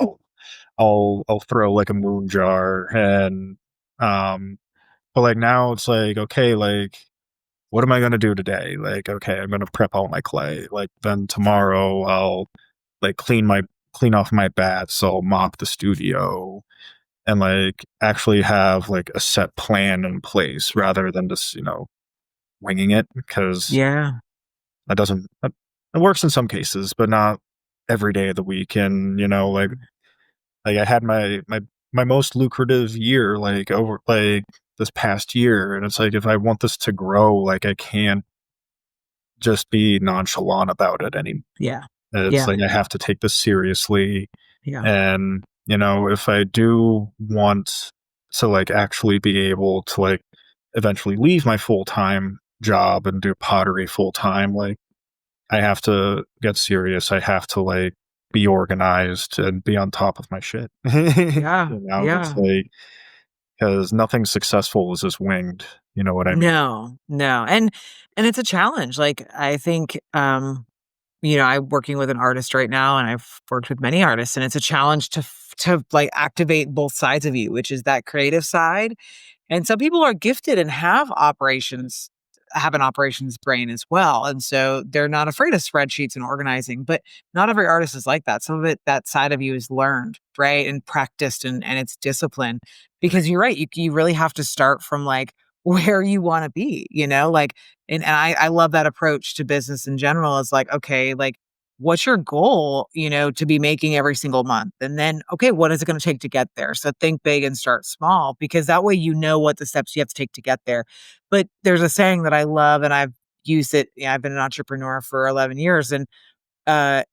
I'll throw like a moon jar, and but like now it's like, okay, like what am I gonna do today? Like, okay, I'm gonna prep all my clay. Like then tomorrow I'll like clean off my bats, so I'll mop the studio and like actually have like a set plan in place rather than just, winging it, because that it works in some cases, but not every day of the week. And like I had my most lucrative year like over like this past year, and it's like if I want this to grow, like I can't just be nonchalant about it anymore. It's like I have to take this seriously. And if I do want to like actually be able to like eventually leave my full-time job and do pottery full-time, like I have to get serious. I have to like be organized and be on top of my shit. It's like, because nothing successful is just winged. You know what I mean? No. And it's a challenge. Like I think I'm working with an artist right now, and I've worked with many artists, and it's a challenge to like activate both sides of you, which is that creative side. And some people are gifted and have an operations brain as well. And so they're not afraid of spreadsheets and organizing, but not every artist is like that. Some of it, that side of you is learned, right? And practiced, and it's discipline, because you're right. You really have to start from like where you want to be, like, and I love that approach to business in general, is like, okay, like what's your goal, to be making every single month? And then, okay, what is it going to take to get there? So think big and start small, because that way you know what the steps you have to take to get there. But there's a saying that I love, and I've used it. I've been an entrepreneur for 11 years, and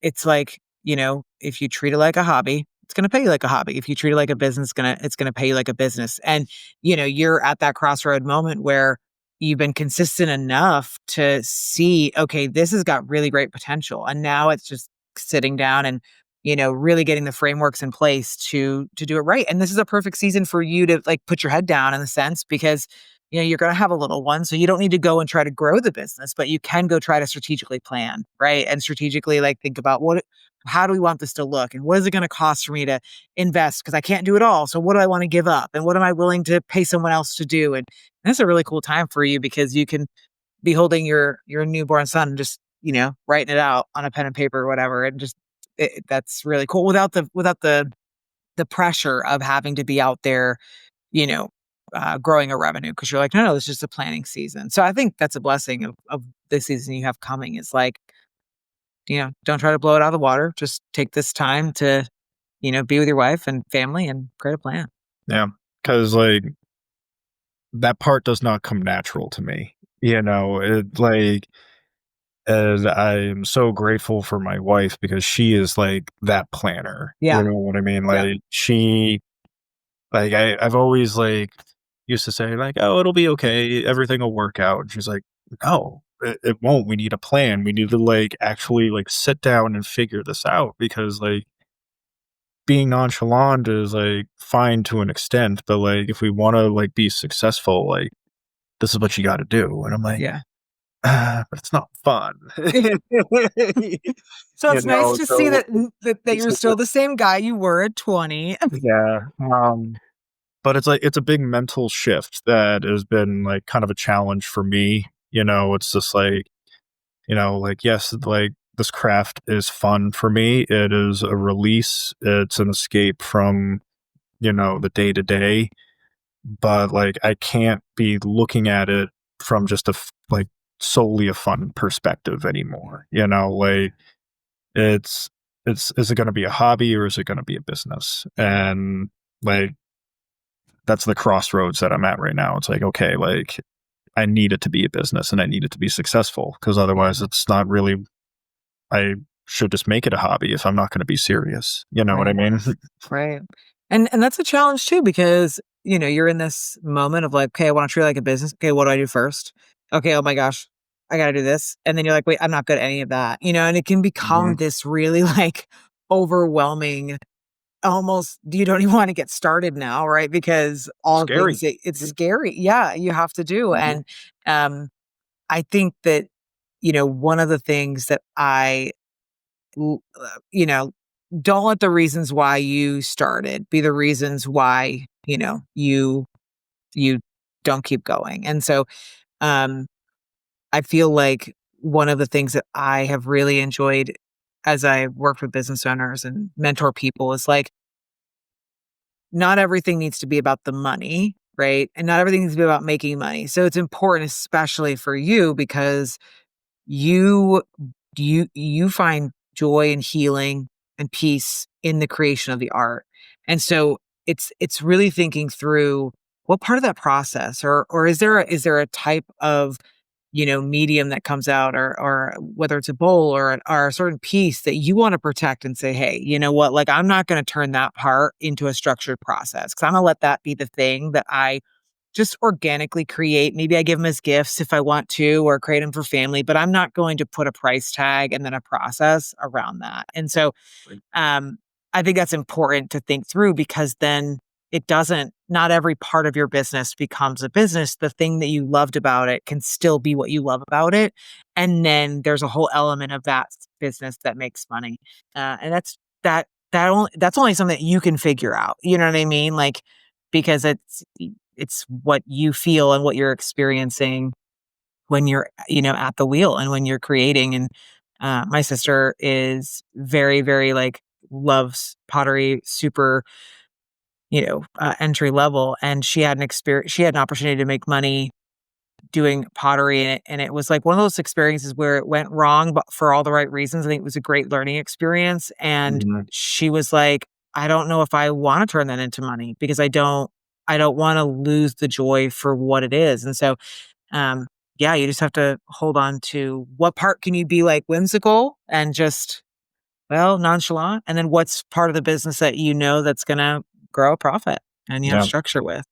it's like, if you treat it like a hobby, it's going to pay you like a hobby. If you treat it like a business, it's going to pay you like a business. And, you're at that crossroad moment where you've been consistent enough to see, okay, this has got really great potential. And now it's just sitting down and, really getting the frameworks in place to do it right. And this is a perfect season for you to like put your head down in a sense because you're going to have a little one. So you don't need to go and try to grow the business, but you can go try to strategically plan, right? And strategically like think about how do we want this to look? And what is it going to cost for me to invest? Because I can't do it all. So what do I want to give up? And what am I willing to pay someone else to do? And that's a really cool time for you because you can be holding your newborn son and just, writing it out on a pen and paper or whatever. And just, that's really cool without the pressure of having to be out there, growing a revenue because you're like, no, it's just a planning season. So I think that's a blessing of the season you have coming is like, don't try to blow it out of the water. Just take this time to, be with your wife and family and create a plan. Yeah. Cause like that part does not come natural to me, it like, and I'm so grateful for my wife because she is like that planner. Yeah. You know what I mean? Like she, like I've always like used to say like, oh, it'll be okay. Everything will work out. And she's like, no, it won't. We need a plan. We need to like actually like sit down and figure this out because like being nonchalant is like fine to an extent, but like if we want to like be successful, like this is what you got to do. And I'm like, yeah. But it's not fun. So it's nice to see that you're still the same guy you were at 20. Yeah. But it's like, it's a big mental shift that has been like kind of a challenge for me. It's just like, like, yes, like this craft is fun for me. It is a release. It's an escape from, the day to day. But like, I can't be looking at it from just like solely a fun perspective anymore. Like is it going to be a hobby or is it going to be a business? And like, that's the crossroads that I'm at right now. It's like, okay, like I need it to be a business and I need it to be successful because otherwise it's not really, I should just make it a hobby if I'm not going to be serious. You know what I mean? Right. And that's a challenge too, because, you're in this moment of like, okay, I want to treat it like a business. Okay, what do I do first? Okay, oh my gosh, I got to do this. And then you're like, wait, I'm not good at any of that, and it can become this really like overwhelming, almost, you don't even want to get started now, right? Because all Scary. It's scary. Yeah, you have to do. And I think that, one of the things that don't let the reasons why you started be the reasons why, you don't keep going. And so, I feel like one of the things that I have really enjoyed as I work with business owners and mentor people is like, not everything needs to be about the money, right? And not everything needs to be about making money. So it's important, especially for you, because you find joy and healing and peace in the creation of the art. And so it's really thinking through what part of that process or is there a type of medium that comes out or whether it's a bowl or a certain piece that you want to protect and say, hey, you know what, like I'm not going to turn that part into a structured process because I'm going to let that be the thing that I just organically create. Maybe I give them as gifts if I want to, or create them for family, but I'm not going to put a price tag and then a process around that. And so I think that's important to think through because then not every part of your business becomes a business. The thing that you loved about it can still be what you love about it. And then there's a whole element of that business that makes money. And that's only something that you can figure out. You know what I mean? Like, because it's what you feel and what you're experiencing when you're, at the wheel and when you're creating. And my sister is very, very like loves pottery, super, entry level. And she had an opportunity to make money doing pottery. And it was like one of those experiences where it went wrong, but for all the right reasons. I think it was a great learning experience. And she was like, I don't know if I want to turn that into money because I don't want to lose the joy for what it is. And so, you just have to hold on to what part can you be like whimsical and just, nonchalant. And then what's part of the business that that's going to grow a profit and you have structure with.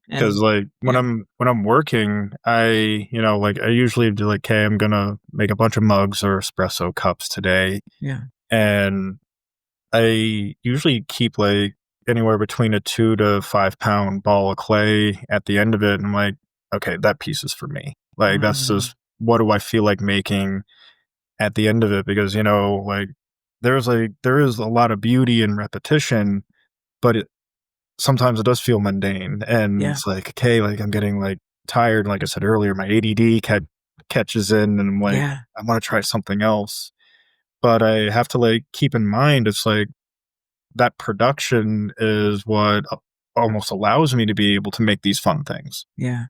Because And like yeah, when I'm working, I like I usually do like, okay, I'm gonna make a bunch of mugs or espresso cups today, yeah, and I usually keep like anywhere between a 2 to 5 pound ball of clay at the end of it, and I'm like, okay, that piece is for me. Like that's mm, just what do I feel like making at the end of it? Because like there is a lot of beauty in repetition, but sometimes it does feel mundane, and yeah, it's like, okay, like I'm getting like tired. Like I said earlier, my ADD catches in, and I'm like, yeah, I want to try something else. But I have to like keep in mind, it's like that production is what almost allows me to be able to make these fun things. yeah,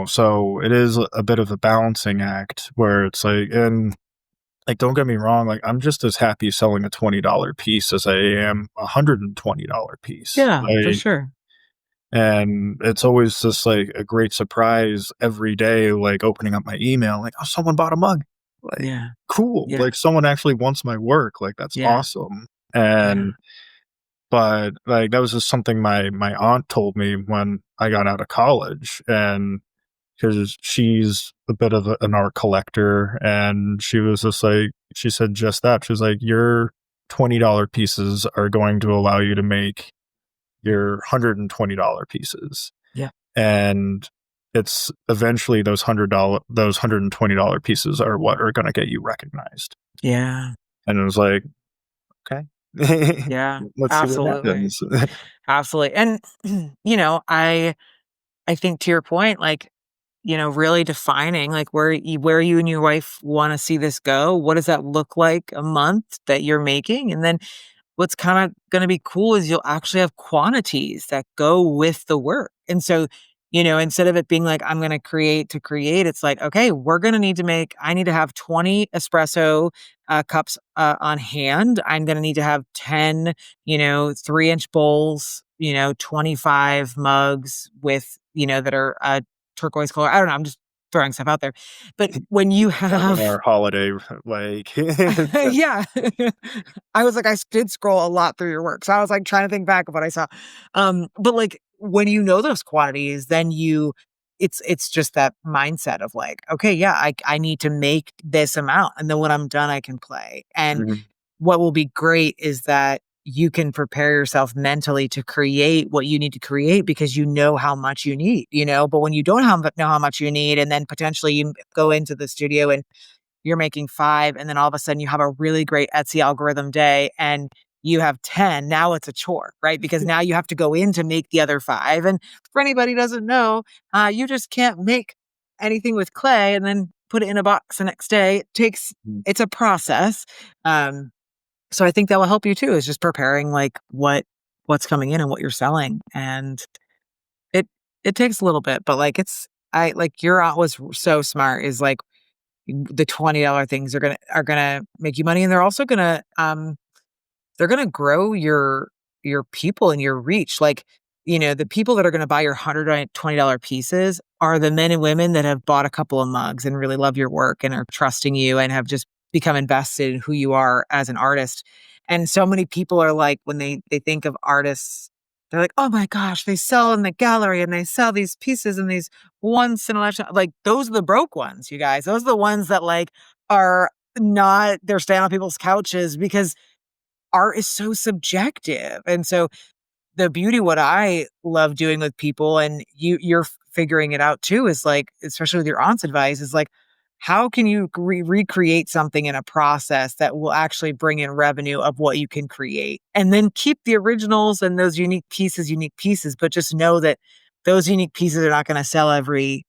So it is a bit of a balancing act where it's like, and like, don't get me wrong, like I'm just as happy selling a $20 piece as I am a $120 piece. yeah, for sure. And it's always just like a great surprise every day, like opening up my email, like, oh, someone bought a mug. Like, Yeah, cool. yeah, Like, someone actually wants my work. Like, that's yeah, awesome. yeah, And, but like, that was just something my aunt told me when I got out of college. And because she's a bit of an art collector, and she was just like, she said just that. She was like, your $20 pieces are going to allow you to make your $120 pieces. yeah, And it's eventually those $120 pieces are what are going to get you recognized. yeah, And it was like, okay, yeah, let's see what absolutely, happens. absolutely. And I think to your point, like, really defining like where you and your wife want to see this go. What does that look like a month that you're making? And then what's kind of going to be cool is you'll actually have quantities that go with the work. And so, instead of it being like, I'm going to create, it's like, okay, I need to have 20 espresso cups on hand. I'm going to need to have 10, 3-inch bowls, 25 mugs with, that are turquoise color. I don't know. I'm just throwing stuff out there. But when you In have our holiday, like, yeah. I was like, I did scroll a lot through your work. So I was like trying to think back of what I saw. But like when you know those quantities, then it's just that mindset of like, okay, yeah, I need to make this amount. And then when I'm done, I can play. And Mhm. what will be great is that you can prepare yourself mentally to create what you need to create because you know how much you need, but when you don't know how much you need, and then potentially you go into the studio and you're making 5, and then all of a sudden you have a really great Etsy algorithm day and you have 10, now it's a chore, right? Because now you have to go in to make the other 5, and for anybody who doesn't know, you just can't make anything with clay and then put it in a box the next day. It's a process. So I think that will help you too, is just preparing like what's coming in and what you're selling. And it it takes a little bit, but like I like your aunt was so smart, is like the $20 things are gonna make you money, and they're gonna grow your people and your reach. Like, the people that are gonna buy your $120 pieces are the men and women that have bought a couple of mugs and really love your work and are trusting you and have just become invested in who you are as an artist. And so many people are like, when they think of artists, they're like, "Oh my gosh, they sell in the gallery and they sell these pieces and these once in a lifetime." Like, those are the broke ones, you guys. Those are the ones that like are not, they're staying on people's couches because art is so subjective. And so the beauty, what I love doing with people, and you're figuring it out too, is like, especially with your aunt's advice, is like, how can you recreate something in a process that will actually bring in revenue of what you can create, and then keep the originals and those unique pieces, but just know that those unique pieces are not going to sell every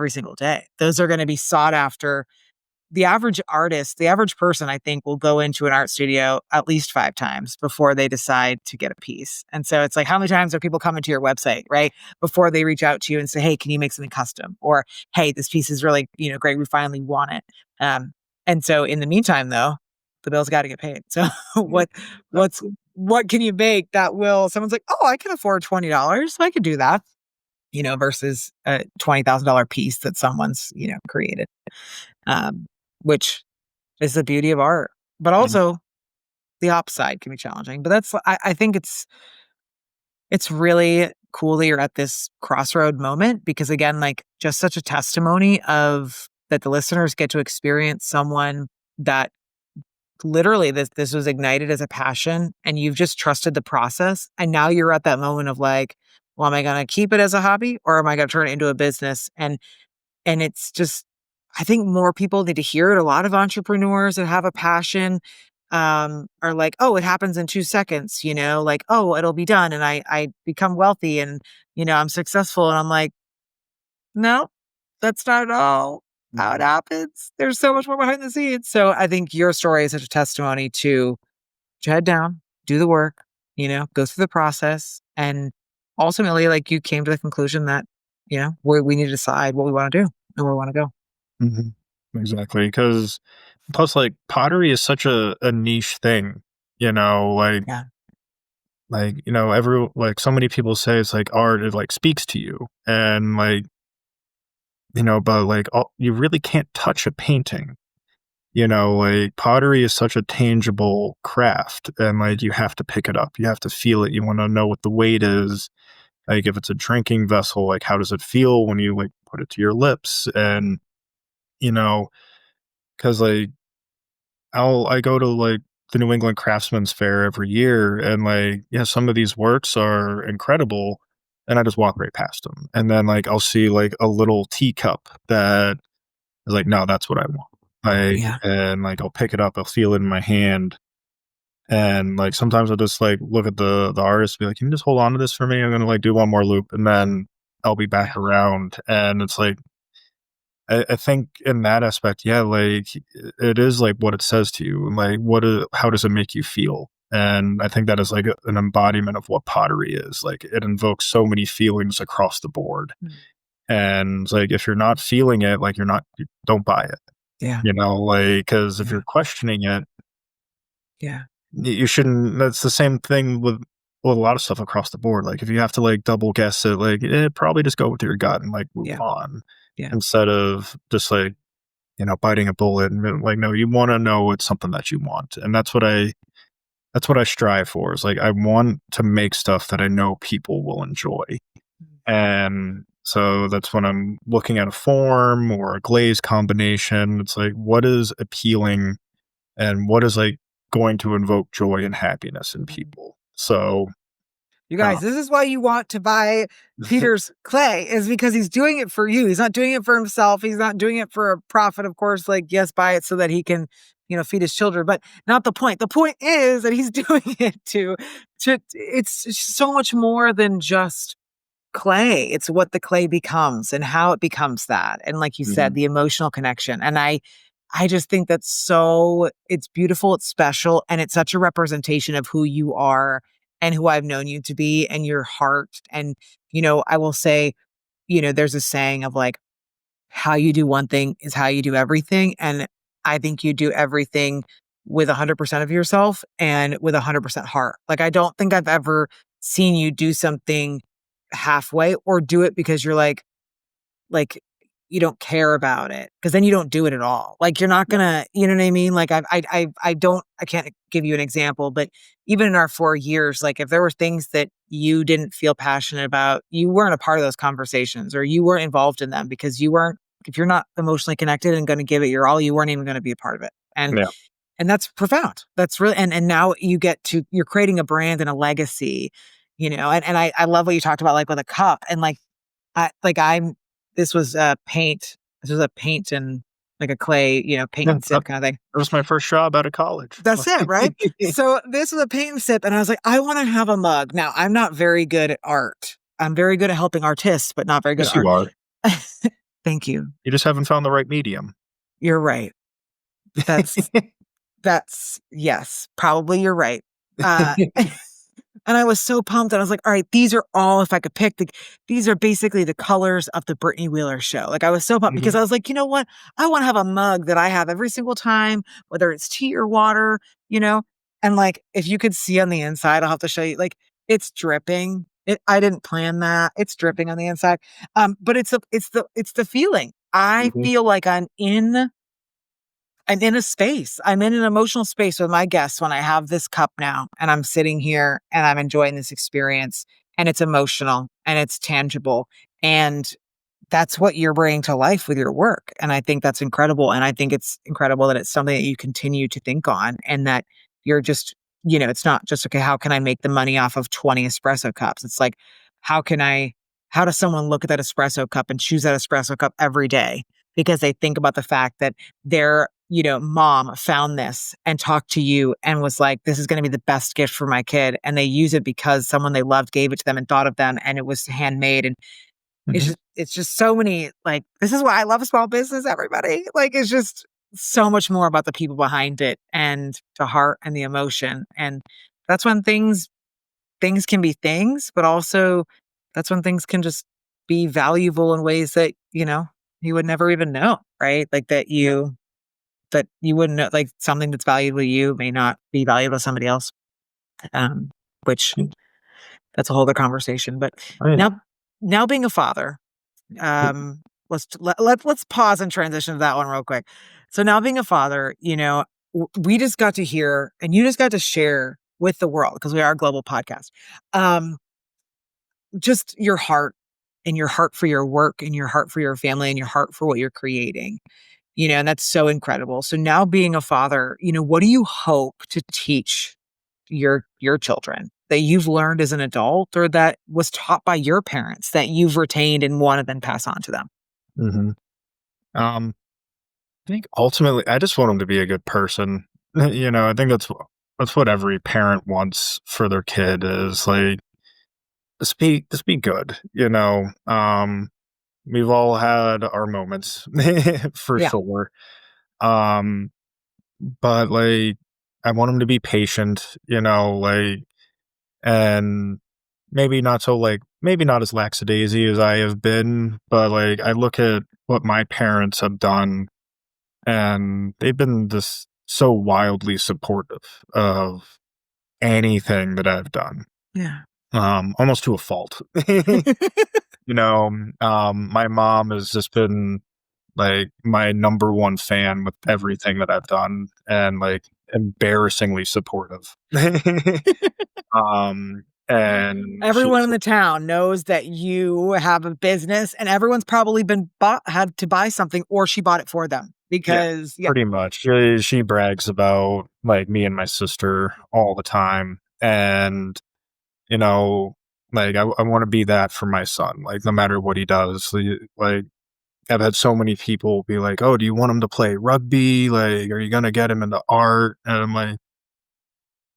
single day. Those are going to be sought after. The average artist, the average person, I think, will go into an art studio at least 5 times before they decide to get a piece. And so it's like, how many times are people coming to your website, right? Before they reach out to you and say, hey, can you make something custom? Or, hey, this piece is really, great. We finally want it. Um, and so in the meantime, though, the bills got to get paid. So Yeah, what's, exactly. what can you make that will, someone's like, oh, I can afford $20. So I could do that, versus a $20,000 piece that someone's, created. Um, which is the beauty of art. But Yeah. also the upside can be challenging. But I think it's really cool that you're at this crossroad moment because again, like just such a testimony of that the listeners get to experience someone that literally this was ignited as a passion and you've just trusted the process. And now you're at that moment of like, well, am I going to keep it as a hobby or am I going to turn it into a business? And it's just, I think more people need to hear it. A lot of entrepreneurs that have a passion are like, oh, it happens in 2 seconds, like, oh, it'll be done. And I become wealthy and, I'm successful. And I'm like, no, that's not at all how it happens. There's so much more behind the scenes. So I think your story is such a testimony to put your head down, do the work, go through the process. And ultimately, like you came to the conclusion that, we need to decide what we want to do and where we want to go. Exactly. Because plus, like, pottery is such a niche thing, like, Yeah. like, like so many people say it's like art, it like speaks to you. And like, but like, you really can't touch a painting. Like pottery is such a tangible craft and like you have to pick it up. You have to feel it. You want to know what the weight is. Like if it's a drinking vessel, like how does it feel when you like put it to your lips? And, cause like I go to like the New England Craftsman's Fair every year and like, yeah, some of these works are incredible and I just walk right past them. And then like, I'll see like a little teacup that is like, no, that's what I want. And like I'll pick it up, I'll feel it in my hand, and like sometimes I'll just like look at the artist, and be like, "Can you just hold on to this for me? I'm gonna like do one more loop, and then I'll be back around." And it's like I think in that aspect, yeah, like it is like what it says to you, and like how does it make you feel? And I think that is like an embodiment of what pottery is. Like it invokes so many feelings across the board, and like if you're not feeling it, like you don't buy it. Yeah. Like, because if you're questioning it, Yeah. you shouldn't. That's the same thing with a lot of stuff across the board. Like, if you have to like double guess it, like, probably just go with your gut and like move on instead of just like, biting a bullet and being like, no, you want to know it's something that you want. And that's what I strive for is like, I want to make stuff that I know people will enjoy. And so that's when I'm looking at a form or a glaze combination. It's like, what is appealing and what is like going to invoke joy and happiness in people. So you guys, this is why you want to buy Peter's clay is because he's doing it for you. He's not doing it for himself. He's not doing it for a profit, of course, like yes, buy it so that he can, feed his children, but not the point. The point is that he's doing it to it's so much more than just clay. It's what the clay becomes and how it becomes that. And like you said, the emotional connection. And I just think that's it's beautiful, it's special, and it's such a representation of who you are and who I've known you to be and your heart. And, I will say, there's a saying of like, how you do one thing is how you do everything. And I think you do everything with 100% of yourself and with 100% heart. Like, I don't think I've ever seen you do something halfway or do it because you're like you don't care about it because then you don't do it at all. Like you're not gonna, you know what I mean? Like I can't give you an example, but even in our 4 years, like if there were things that you didn't feel passionate about, you weren't a part of those conversations or you weren't involved in them because if you're not emotionally connected and going to give it your all, you weren't even going to be a part of it. And that's profound. That's really, and now you're creating a brand and a legacy, and I love what you talked about, like with a cup and this was a paint. This was a paint and like a clay, paint and sip kind of thing. It was my first job out of college. That's it, right? So this was a paint and sip, and I was like, I want to have a mug. Now, I'm not very good at art. I'm very good at helping artists, but not very good at art. You are. Thank you. You just haven't found the right medium. You're right. That's yes, probably you're right. And I was so pumped. And I was like, all right, these are all, if I could pick, these are basically the colors of the Brittany Wheeler show. Like I was so pumped because I was like, you know what? I want to have a mug that I have every single time, whether it's tea or water, and like, if you could see on the inside, I'll have to show you, like it's dripping. I didn't plan that. It's dripping on the inside. But it's the feeling. I feel like I'm in a space. I'm in an emotional space with my guests when I have this cup now and I'm sitting here and I'm enjoying this experience. and it's emotional and it's tangible. And that's what you're bringing to life with your work. And I think that's incredible. And I think it's incredible that it's something that you continue to think on and that you're just, it's not just, okay, how can I make the money off of 20 espresso cups? It's like, how can I, how does someone look at that espresso cup and choose that espresso cup every day? Because they think about the fact that their, mom found this and talked to you and was like, this is going to be the best gift for my kid. And they use it because someone they loved gave it to them and thought of them and it was handmade. And Mhm. it's just so many, like, this is why I love small business, everybody. Like, it's just so much more about the people behind it and the heart and the emotion. And that's when things can be things, but also that's when things can just be valuable in ways that, you would never even know, right? Like that you wouldn't know, like something that's valuable to you may not be valuable to somebody else. Which that's a whole other conversation. But I mean, now being a father, let's pause and transition to that one real quick. So now being a father, we just got to hear and you just got to share with the world, because we are a global podcast, just your heart and your heart for your work and your heart for your family and your heart for what you're creating, and that's so incredible. So now being a father, what do you hope to teach your children that you've learned as an adult or that was taught by your parents that you've retained and want to then pass on to them? mhm. I think ultimately, I just want them to be a good person. I think that's what every parent wants for their kid is like just be good. We've all had our moments for Yeah. sure. Um, but like I want them to be patient. Like and maybe not as lackadaisy as I have been, but like I look at what my parents have done and they've been just so wildly supportive of anything that I've done. Yeah. Almost to a fault. My mom has just been like my number one fan with everything that I've done and like embarrassingly supportive. And Everyone in she's the town knows that you have a business and everyone's probably had to buy something or she bought it for them yeah, because pretty much. She brags about like me and my sister all the time. And, you know, like I want to be that for my son, like no matter what he does. Like I've had so many people be like, "Oh, do you want him to play rugby? Like, are you gonna get him into art?" And I'm like,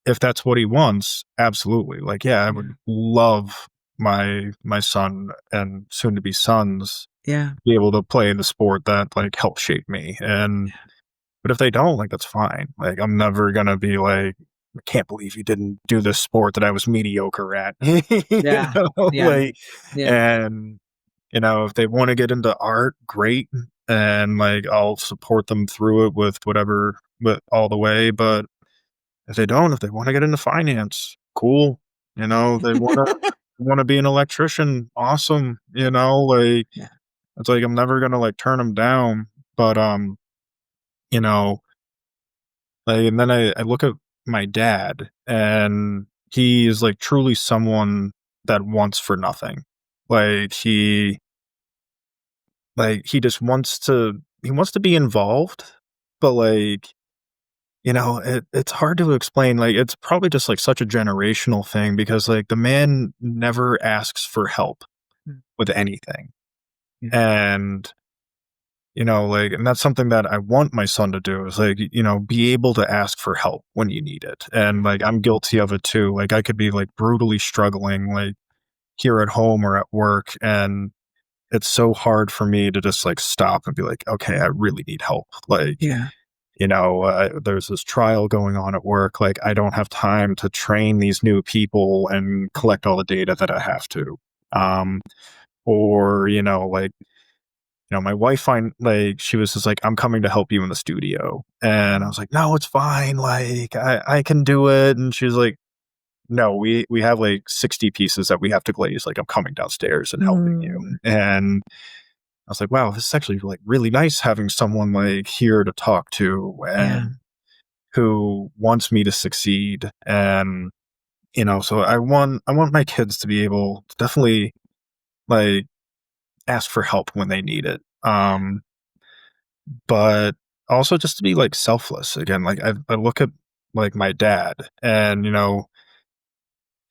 if that's what he wants, absolutely. Like, yeah, I would love my son and soon to be sons Yeah. be able to play in the sport that like helped shape me. And but if they don't, like that's fine. Like I'm never gonna be like, I can't believe you didn't do this sport that I was mediocre at. Yeah. Yeah. Like Yeah. and if they want to get into art, great. And like I'll support them through it with whatever with all the way. But if they don't, if they want to get into finance, cool. They wanna be an electrician, awesome. Like Yeah. it's like I'm never gonna like turn them down. But you know, like and then I look at my dad and he is like truly someone that wants for nothing. Like he just wants to be involved, but like it's hard to explain. Like, it's probably just like such a generational thing because like the man never asks for help Mm. with anything. Yeah. And, like, and that's something that I want my son to do is like, be able to ask for help when you need it. And like, I'm guilty of it too. Like, I could be like brutally struggling, like here at home or at work. And it's so hard for me to just like stop and be like, okay, I really need help. Like, Yeah. there's this trial going on at work. Like, I don't have time to train these new people and collect all the data that I have to. Or, my wife she was just like, I'm coming to help you in the studio. And I was like, no, it's fine. Like, I can do it. And she was like, no, we have like 60 pieces that we have to glaze. Like, I'm coming downstairs and helping you. Mm. And I was like, wow, this is actually like really nice having someone like here to talk to Yeah. and who wants me to succeed. And So I want my kids to be able to definitely like ask for help when they need it. But also just to be like selfless again. Like I look at like my dad, and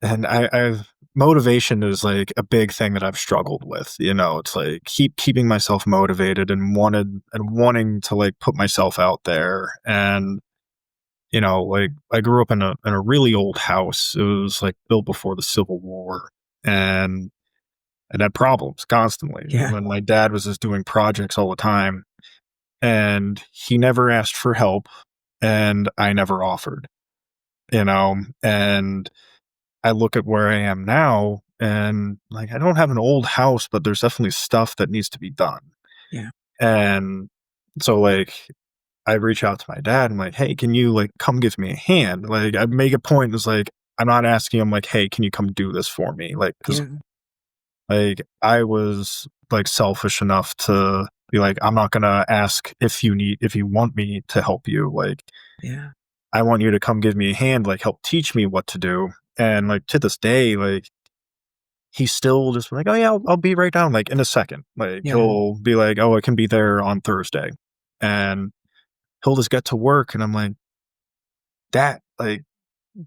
and I've motivation is like a big thing that I've struggled with. It's like keeping myself motivated and wanting to like put myself out there. And like I grew up in a really old house. It was like built before the Civil War, and it had problems constantly. Yeah. When my dad was just doing projects all the time, and he never asked for help, and I never offered. And I look at where I am now, and like I don't have an old house, but there's definitely stuff that needs to be done. Yeah. And so like I reach out to my dad and like, hey, can you like come give me a hand? Like I make a point. It's like I'm not asking him like, hey, can you come do this for me? Like because Yeah. like I was like selfish enough to be like, I'm not gonna ask if you want me to help you. Like Yeah. I want you to come give me a hand, like help teach me what to do. And like to this day, like he's still just like, oh yeah, I'll be right down, like in a second. Like Yeah. he'll be like, oh, I can be there on Thursday, and he'll just get to work, and I'm like, that like.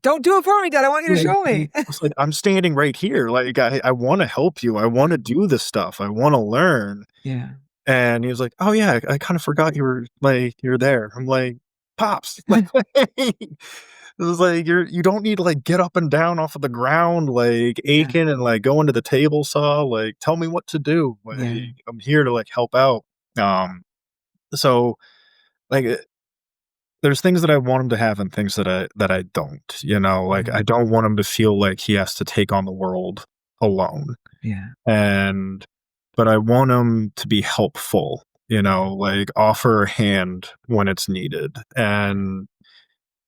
Don't do it for me, Dad. I want you to show me. It's like I'm standing right here. Like I want to help you. I want to do this stuff. I want to learn. Yeah. And he was like, "Oh yeah, I kind of forgot you're there." I'm like, "Pops, like, it was like you don't need to like get up and down off of the ground like aching and like go into the table saw. Like, tell me what to do. Like, Yeah. I'm here to like help out." So like there's things that I want him to have and things that I don't. Like I don't want him to feel like he has to take on the world alone. Yeah. And but I want him to be helpful, like offer a hand when it's needed. And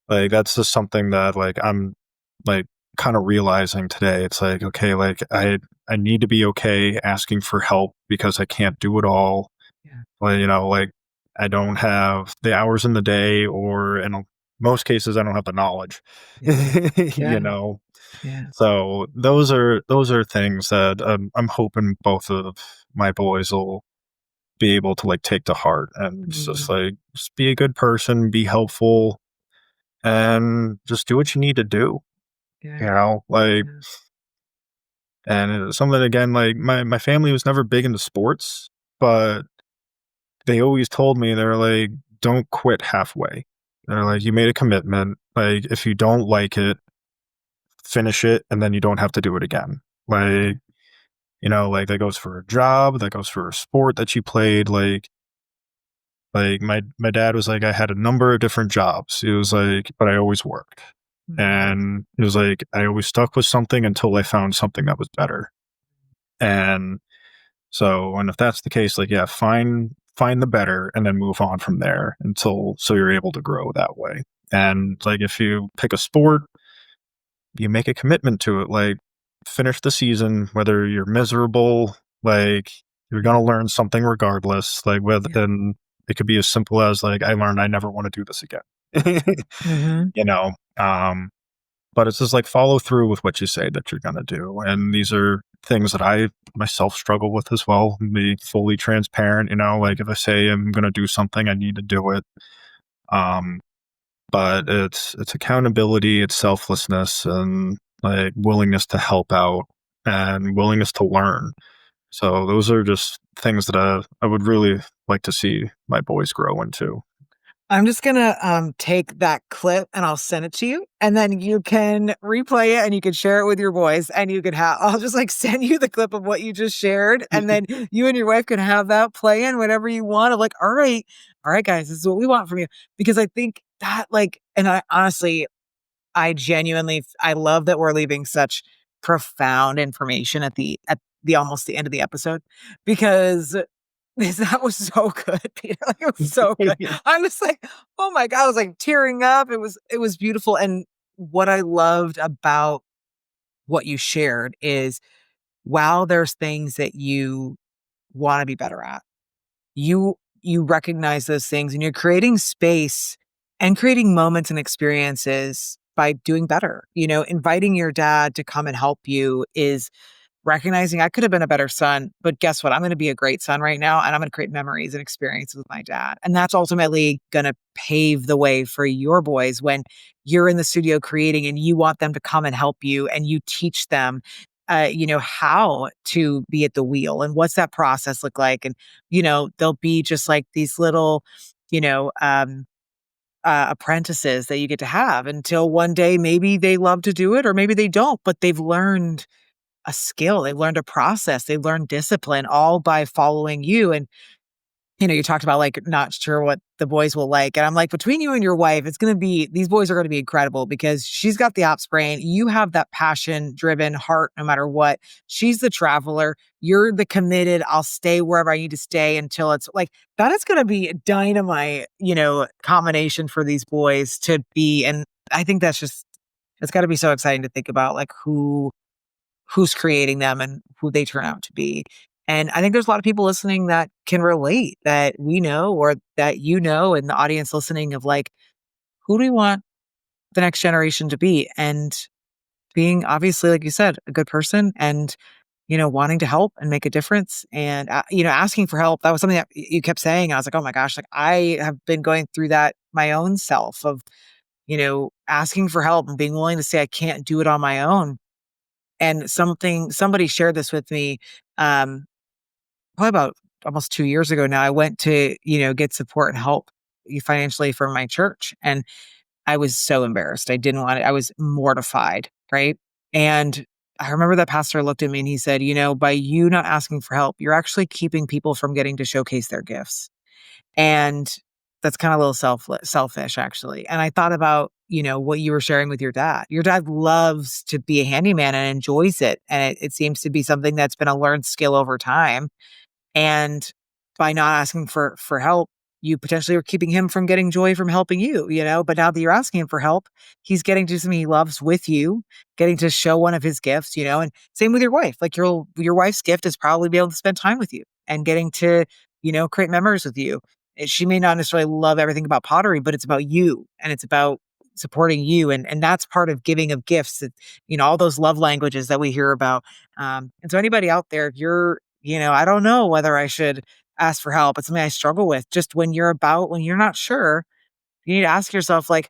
like that's just something that like I'm like kind of realizing today. It's like, okay, like I need to be okay asking for help because I can't do it all. Yeah. Well, like I don't have the hours in the day, or in most cases I don't have the knowledge. Yeah. you Yeah. know Yeah. so those are things that I'm hoping both of my boys will be able to like take to heart, and just like just be a good person, be helpful, and just do what you need to do. Yeah. Like, Yeah. and it's something again, like my family was never big into sports, but they always told me, they're like, don't quit halfway. They're like, you made a commitment. Like, if you don't like it, finish it, and then you don't have to do it again. Like, like that goes for a job, that goes for a sport that you played. Like my dad was like, I had a number of different jobs. It was like, but I always worked. And it was like, I always stuck with something until I found something that was better. And so, and if that's the case, like, yeah, find the better and then move on from there so you're able to grow that way. And like, if you pick a sport, you make a commitment to it, like finish the season, whether you're miserable, like you're going to learn something regardless, like and it could be as simple as like, I learned I never want to do this again, you know? But it's just like follow through with what you say that you're going to do. And these are things that I myself struggle with as well. Be fully transparent, like if I say I'm going to do something, I need to do it. But it's accountability, it's selflessness, and like willingness to help out and willingness to learn. So those are just things that I would really like to see my boys grow into. I'm just gonna take that clip and I'll send it to you, and then you can replay it and you can share it with your boys, and you can I'll just like send you the clip of what you just shared, and then you and your wife can have that play in whenever you want. I'm like, all right, guys, this is what we want from you, because I think that like, and I honestly, I love that we're leaving such profound information at the almost the end of the episode, because that was so good, Peter. Like, it was so good. I was like, oh my God, I was like tearing up. It was beautiful. And what I loved about what you shared is, while there's things that you want to be better at, you recognize those things, and you're creating space and creating moments and experiences by doing better. Inviting your dad to come and help you is recognizing I could have been a better son, but guess what? I'm going to be a great son right now, and I'm going to create memories and experiences with my dad. And that's ultimately going to pave the way for your boys when you're in the studio creating and you want them to come and help you and you teach them how to be at the wheel and what's that process look like. And, they'll be just like these little, you know, um, apprentices that you get to have until one day maybe they love to do it or maybe they don't, but they've learned a skill, they've learned a process, they've learned discipline all by following you. And you talked about like not sure what the boys will like. And I'm like, between you and your wife, these boys are going to be incredible because she's got the ops brain. You have that passion driven heart no matter what. She's the traveler. You're the committed, I'll stay wherever I need to stay until it's like, that is going to be a dynamite, combination for these boys to be. And I think it's got to be so exciting to think about like who's creating them and who they turn out to be. And I think there's a lot of people listening that can relate that we know or that and the audience listening of like, who do we want the next generation to be? And being obviously, like you said, a good person and, wanting to help and make a difference and, asking for help. That was something that you kept saying. I was like, oh my gosh, like I have been going through that my own self of, asking for help and being willing to say I can't do it on my own. And somebody shared this with me, probably about almost 2 years ago now. I went to, get support and help financially from my church. And I was so embarrassed. I didn't want it. I was mortified. Right. And I remember that pastor looked at me and he said, by you not asking for help, you're actually keeping people from getting to showcase their gifts. And that's kind of a little selfish, actually. And I thought about, what you were sharing with your dad. Your dad loves to be a handyman and enjoys it. And it seems to be something that's been a learned skill over time. And by not asking for help, you potentially are keeping him from getting joy from helping you, but now that you're asking him for help, he's getting to do something he loves with you, getting to show one of his gifts, and same with your wife. Like your wife's gift is probably be able to spend time with you and getting to, create memories with you. She may not necessarily love everything about pottery, but it's about you and it's about supporting you. And that's part of giving of gifts, that, all those love languages that we hear about. And so anybody out there, if you're, I don't know whether I should ask for help. It's something I struggle with. Just when you're not sure, you need to ask yourself, like,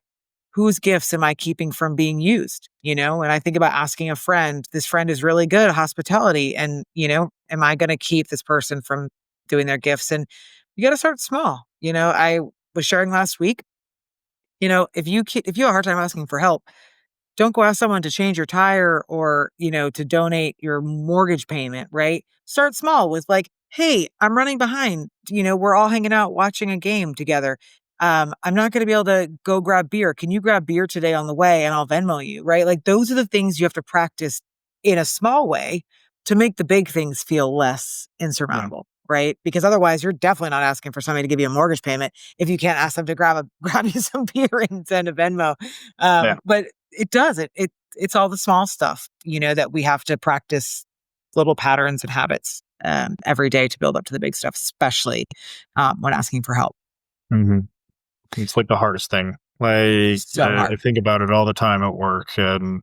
whose gifts am I keeping from being used? And I think about asking a friend, this friend is really good at hospitality. And, am I going to keep this person from doing their gifts? And you got to start small. I was sharing last week, if you have a hard time asking for help, don't go ask someone to change your tire or, to donate your mortgage payment, right? Start small with like, hey, I'm running behind. We're all hanging out watching a game together. I'm not going to be able to go grab beer. Can you grab beer today on the way and I'll Venmo you, right? Like those are the things you have to practice in a small way to make the big things feel less insurmountable. Right? Because otherwise you're definitely not asking for somebody to give you a mortgage payment if you can't ask them to grab you some beer and send a Venmo. But it does. It's all the small stuff, that we have to practice little patterns and habits every day to build up to the big stuff, especially when asking for help. Mm-hmm. It's like the hardest thing. Like I think about it all the time at work, and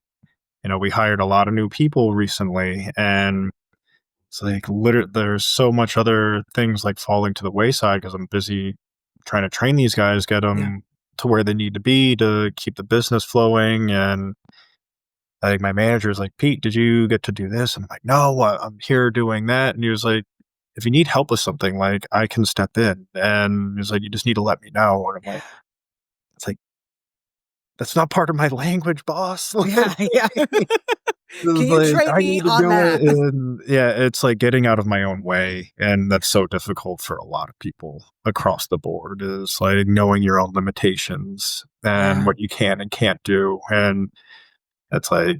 we hired a lot of new people recently, and it's like literally there's so much other things like falling to the wayside because I'm busy trying to train these guys, get them to where they need to be to keep the business flowing. And I think my manager's like, Pete, did you get to do this? I'm like, no, I'm here doing that. And he was like, if you need help with something, like I can step in. And he was like, you just need to let me know. And I'm like, it's like, that's not part of my language, boss. Yeah. Can you train me on that? And it's like getting out of my own way. And that's so difficult for a lot of people across the board, is like knowing your own limitations and what you can and can't do. And it's like,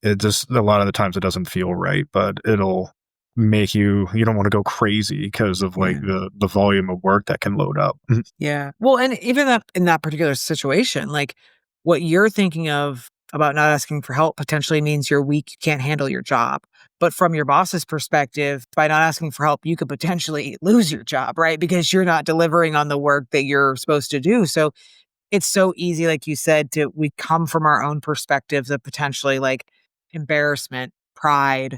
it just, a lot of the times it doesn't feel right, but it'll make you don't want to go crazy because of like the volume of work that can load up. Yeah. Well, and even that in that particular situation, like what you're thinking of about not asking for help potentially means you're weak, you can't handle your job. But from your boss's perspective, by not asking for help, you could potentially lose your job, right? Because you're not delivering on the work that you're supposed to do. So it's so easy, like you said, we come from our own perspectives of potentially like embarrassment, pride,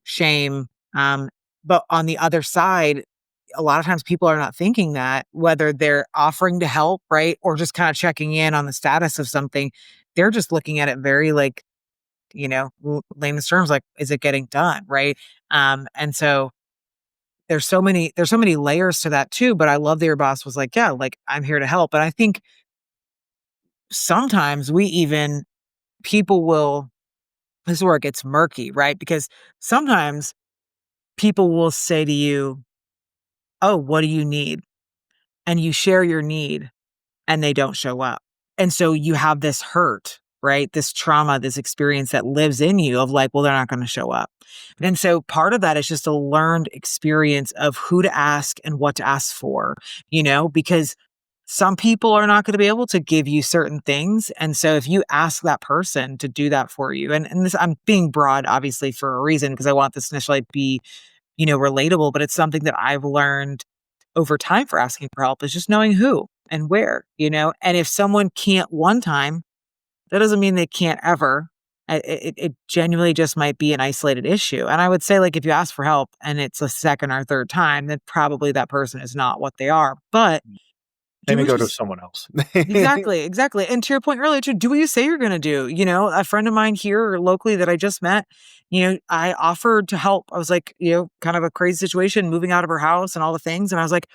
shame. Um, but on the other side, a lot of times people are not thinking that, whether they're offering to help, right? Or just kind of checking in on the status of something. They're just looking at it very like, layman's terms, like, is it getting done? Right. And so there's so many layers to that too. But I love that your boss was like, yeah, like I'm here to help. And I think sometimes people will, this is where it gets murky, right? Because sometimes people will say to you, oh, what do you need? And you share your need and they don't show up. And so you have this hurt, right? This trauma, this experience that lives in you of like, well, they're not going to show up. And so part of that is just a learned experience of who to ask and what to ask for, because some people are not going to be able to give you certain things. And so if you ask that person to do that for you, and this, I'm being broad, obviously, for a reason, because I want this to initially be, relatable, but it's something that I've learned over time for asking for help is just knowing who and where, and if someone can't one time, that doesn't mean they can't ever. It genuinely just might be an isolated issue. And I would say, like, if you ask for help and it's a second or third time, then probably that person is not what they are. But Let do me what go you to s- someone else. exactly. And to your point earlier, too, do what you say you're going to do. A friend of mine here locally that I just met, I offered to help. I was like, kind of a crazy situation, moving out of her house and all the things. And I was like,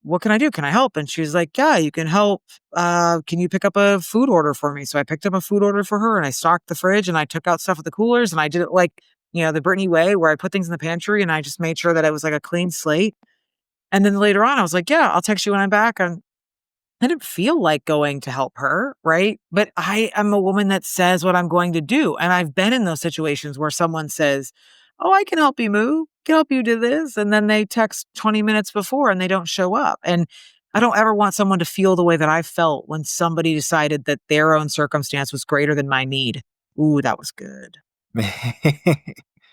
what can I do? Can I help? And she was like, yeah, you can help. Can you pick up a food order for me? So I picked up a food order for her and I stocked the fridge and I took out stuff at the coolers and I did it like, the Brittany way where I put things in the pantry and I just made sure that it was like a clean slate. And then later on, I was like, yeah, I'll text you when I'm back. And I didn't feel like going to help her, right? But I am a woman that says what I'm going to do. And I've been in those situations where someone says, oh, I can help you move, can help you do this. And then they text 20 minutes before and they don't show up. And I don't ever want someone to feel the way that I felt when somebody decided that their own circumstance was greater than my need. Ooh, that was good.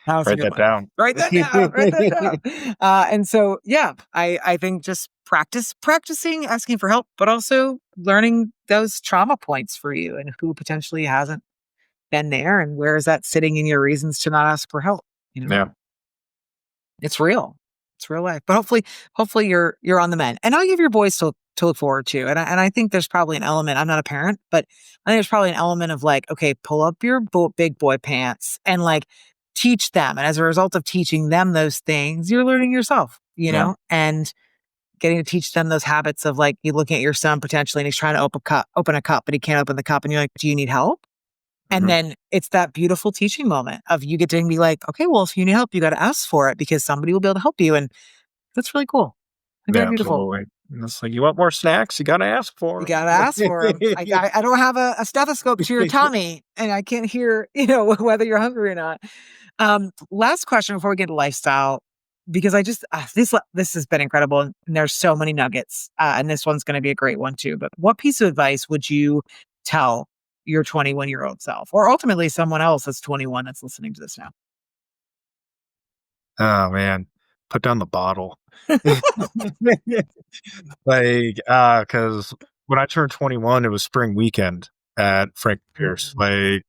That was a Write good that one. down. Write that down. Write that down. And so, yeah, I think just practicing asking for help, but also learning those trauma points for you and who potentially hasn't been there and where is that sitting in your reasons to not ask for help. Yeah. It's real. It's real life. But hopefully you're on the mend. And I'll give your boys to look forward to. And I think there's probably an element. I'm not a parent, but I think there's probably an element of like, okay, pull up your big boy pants and like teach them. And as a result of teaching them those things, you're learning yourself, Yeah. and getting to teach them those habits of like you looking at your son potentially and he's trying to open a cup, but he can't open the cup. And you're like, do you need help? And Mhm. then it's that beautiful teaching moment of you get to be like, okay, well, if you need help, you got to ask for it because somebody will be able to help you. And that's really cool. And very Yeah, beautiful. absolutely. And it's like, you want more snacks? You got to ask for You 'em. got to ask for them. I don't have a stethoscope to your tummy and I can't hear, whether you're hungry or not. Last question before we get to lifestyle, because I just, this has been incredible. And there's so many nuggets. And this one's going to be a great one too. But what piece of advice would you tell your 21-year-old self or ultimately someone else that's 21 that's listening to this now? Oh, man. Put down the bottle. Like, because when I turned 21, it was spring weekend at Frank Pierce. Mhm. Like,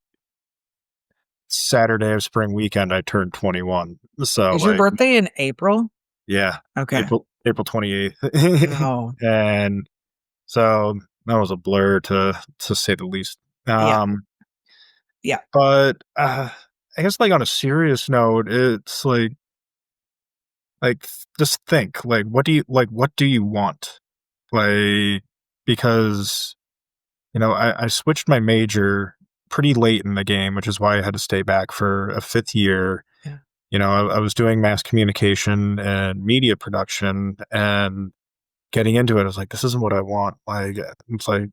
Saturday of spring weekend, I turned 21. So, Is your like, birthday in April? yeah, Okay. April 28th. Oh, And so that was a blur to say the least. yeah. Yeah. But I guess like on a serious note, it's like just think like what do you want? Like because I switched my major pretty late in the game, which is why I had to stay back for a fifth year. Yeah. I was doing mass communication and media production and getting into it. I was like, this isn't what I want. Like it's like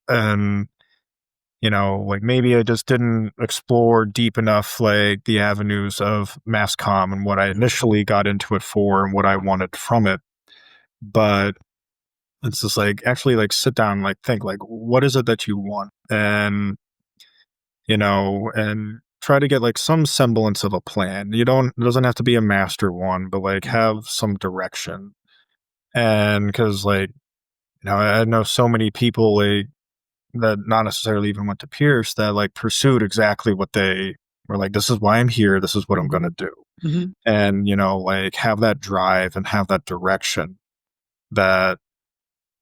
and like maybe I just didn't explore deep enough, like the avenues of mass comm and what I initially got into it for and what I wanted from it. But it's just like actually like sit down, like think like, what is it that you want? And try to get like some semblance of a plan. It doesn't have to be a master one, but like have some direction. And cause like I know so many people like that not necessarily even went to Pierce that like pursued exactly what they were like, this is why I'm here, this is what I'm gonna do. Mhm. And, like have that drive and have that direction that,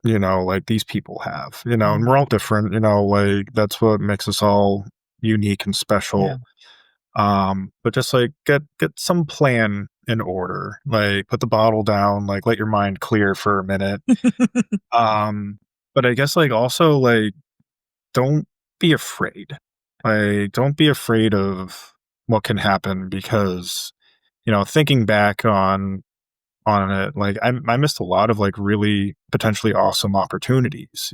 like these people have, and we're all different, like that's what makes us all unique and Yeah. special. But just like get some plan in order, like put the bottle down, like let your mind clear for a minute. Um, but I guess like also like don't be afraid. Like don't be afraid of what can happen because, thinking back on it, like I missed a lot of like really potentially awesome opportunities,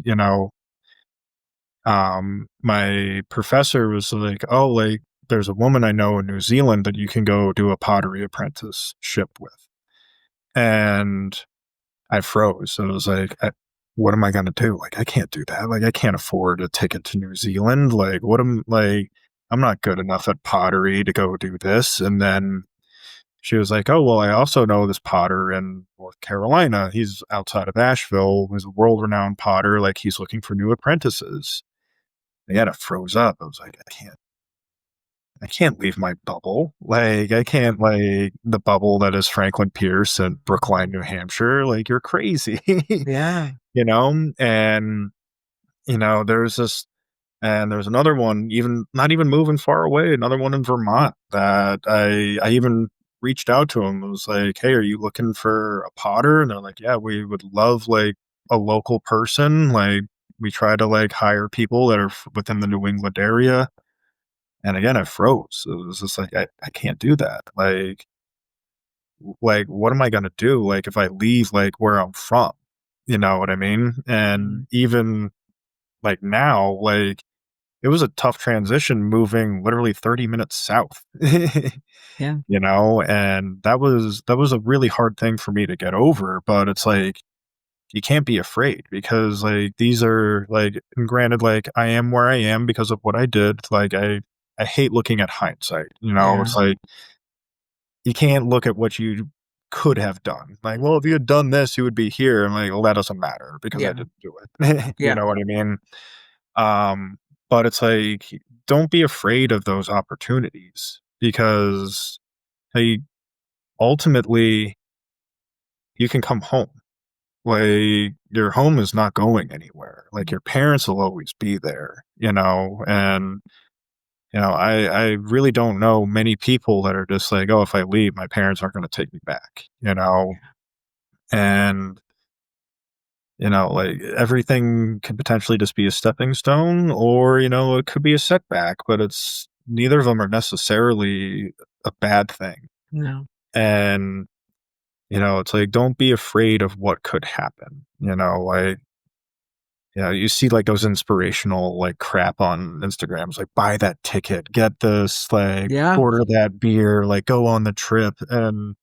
my professor was like, "Oh, like there's a woman I know in New Zealand that you can go do a pottery apprenticeship with." And I froze. I was like, "What am I gonna do? Like, I can't do that. Like, I can't afford a ticket to New Zealand. Like, what am like? I'm not good enough at pottery to go do this." And then she was like, "Oh, well, I also know this potter in North Carolina. He's outside of Asheville. He's a world-renowned potter. Like, he's looking for new apprentices." Again, it froze up. I was like, I can't leave my bubble. Like, I can't like the bubble that is Franklin Pierce and Brookline, New Hampshire. Like, you're crazy, Yeah. And there's this, and there's another one, even not even moving far away. Another one in Vermont that I even reached out to him. I was like, "Hey, are you looking for a potter?" And they're like, "Yeah, we would love like a local person. Like, we try to like hire people that are within the New England area." And again, I froze. It was just like, I can't do that. Like, what am I gonna do? Like, if I leave, like, where I'm from, you know what I mean? Mhm. And even like now, like, it was a tough transition moving literally 30 minutes south, Yeah. and that was a really hard thing for me to get over. But it's like, you can't be afraid because like these are like, and granted, like I am where I am because of what I did. Like I hate looking at hindsight. Yeah. It's like you can't look at what you could have done. Like, well, if you had done this, you would be here. I'm like, well, that doesn't matter because I Yeah. didn't do it. You Yeah. know what I mean? Um, but it's like, don't be afraid of those opportunities because they ultimately you can come home. Like, your home is not going anywhere. Like, your parents will always be there, and, I really don't know many people that are just like, "Oh, if I leave, my parents aren't gonna take me back," And, like, everything could potentially just be a stepping stone or, it could be a setback, but it's neither of them are necessarily a bad thing. No. And, it's like, don't be afraid of what could happen, like, you see like those inspirational like crap on Instagrams, like buy that ticket, get this, like Yeah. order that beer, like go on the trip. And,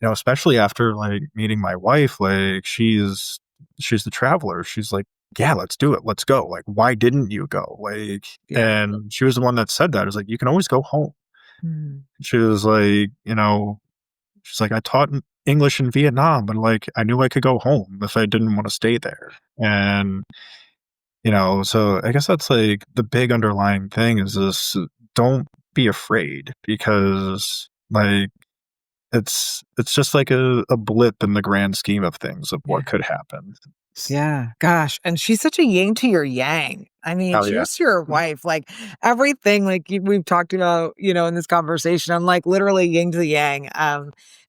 especially after like meeting my wife, like she's the traveler. She's like, yeah, let's do it. Let's go. Like, why didn't you go? Like, Yeah. and she was the one that said that. It was like, you can always go home. Mm. She was like, she's like, I taught English in Vietnam, but like I knew I could go home if I didn't want to stay there. And so I guess that's like the big underlying thing is this: don't be afraid because like it's just like a blip in the grand scheme of things of Yeah. what could happen. Yeah, gosh, and she's such a yin to your yang. I mean, Oh yeah. cheers to your wife, like, everything, like, we've talked about, in this conversation, I'm, like, literally yin to the yang,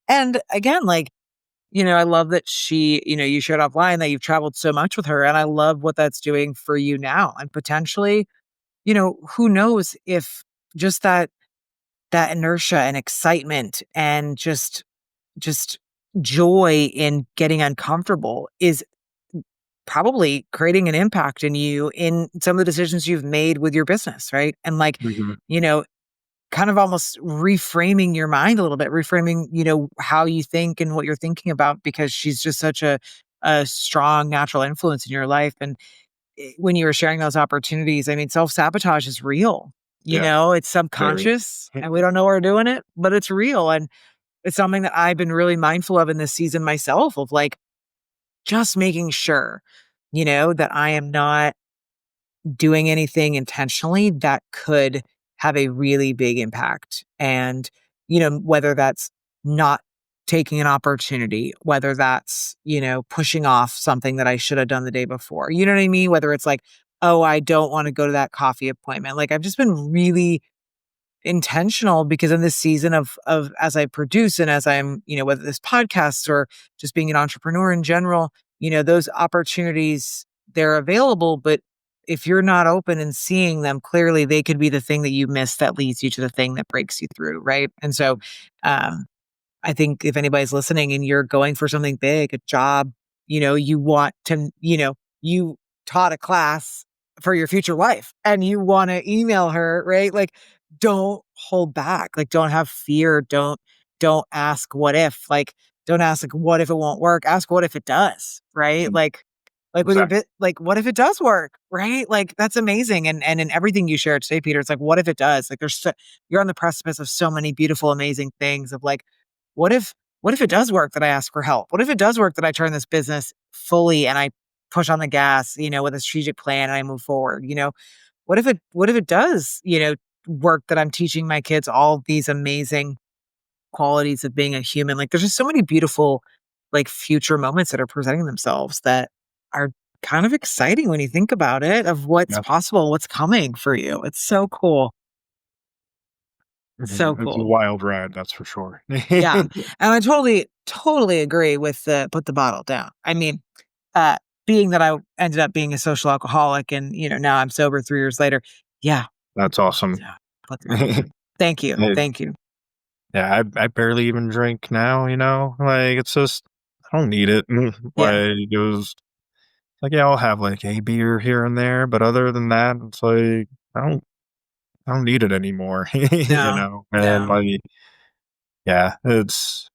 and again, like, I love that she you shared offline that you've traveled so much with her, and I love what that's doing for you now, and potentially, who knows if just that inertia and excitement and just joy in getting uncomfortable is probably creating an impact in you in some of the decisions you've made with your business, right? And like, Mhm. you know, kind of almost reframing your mind a little bit, reframing, how you think and what you're thinking about because she's just such a strong natural influence in your life. And when you were sharing those opportunities, I mean, self-sabotage is real. Yeah. It's Very. subconscious and we don't know we're doing it, but it's real. And it's something that I've been really mindful of in this season myself of like just making sure that I am not doing anything intentionally that could have a really big impact. And, whether that's not taking an opportunity, whether that's, pushing off something that I should have done the day before. You know what I mean? Whether it's like, oh, I don't want to go to that coffee appointment. Like I've just been really intentional because in this season of as I produce and as I'm, whether this podcasts or just being an entrepreneur in general, those opportunities they're available, but if you're not open and seeing them clearly, they could be the thing that you miss that leads you to the thing that breaks you through, right? And so um I think if anybody's listening and you're going for something big, a job, you want to, you taught a class for your future wife and you want to email her, right? Like, don't hold back. Like, don't have fear. Don't ask what if, like, don't ask like, what if it won't work? Ask what if it does, right? Mm, Like with your exactly. bit, like what if it does work, right? Like that's amazing. And in everything you shared today, Peter, it's like, what if it does? Like you're on the precipice of so many beautiful, amazing things of like, what if what if it does work that I ask for help? What if it does work that I turn this business fully and I push on the gas, with a strategic plan and I move forward? What if it does, work that I'm teaching my kids all these amazing qualities of being a human? Like there's just so many beautiful like future moments that are presenting themselves that are kind of exciting when you think about it of what's Yeah. possible, what's coming for you. It's so cool. So It's a cool. wild ride, that's for sure. Yeah. And I totally agree with the put the bottle down. I mean, uh, being that I ended up being a social alcoholic and, now I'm sober 3 years later. Yeah. That's awesome. Yeah. Put the bottle down. Thank you. It Thank you. Yeah, I barely even drink now, like, it's just I don't need it. Yeah. Like, it was like, yeah, I'll have, like, a beer here and there, but other than that, it's like, I don't need it anymore, No. And, No. like, yeah, it's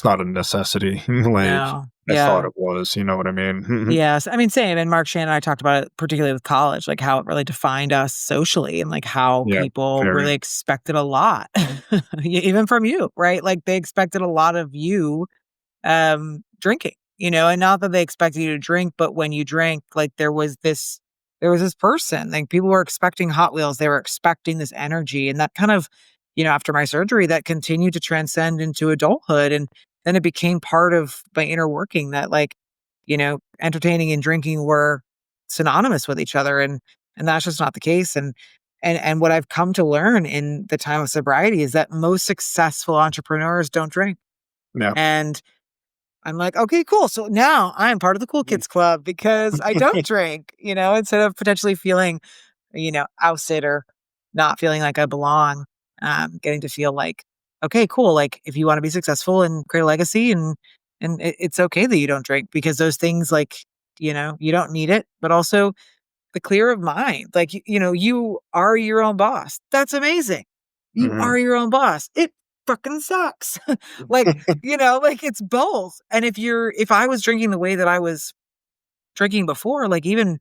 not a necessity like No. I thought Yeah. it was, you know what I mean? Yes. I mean, same. And Mark Shannon and I talked about it, particularly with college, like how it really defined us socially and like how Yeah, people very. really expected a lot, even from you, right? Like they expected a lot of you drinking, and not that they expected you to drink, but when you drank, like there was this person, like people were expecting Hot Wheels, they were expecting this energy. And that kind of, after my surgery, that continued to transcend into adulthood. And then it became part of my inner working that like, entertaining and drinking were synonymous with each other. And that's just not the case. And what I've come to learn in the time of sobriety is that most successful entrepreneurs don't drink. Yeah. And I'm like, okay, cool. So now I'm part of the cool kids club because I don't drink, instead of potentially feeling, ousted or not feeling like I belong, getting to feel like, okay, cool. Like if you want to be successful and create a legacy and it's okay that you don't drink because those things like, you don't need it, but also the clear of mind. Like, you are your own boss. That's amazing. You Mhm. are your own boss. It fucking sucks. Like, like it's both. And if I was drinking the way that I was drinking before, like even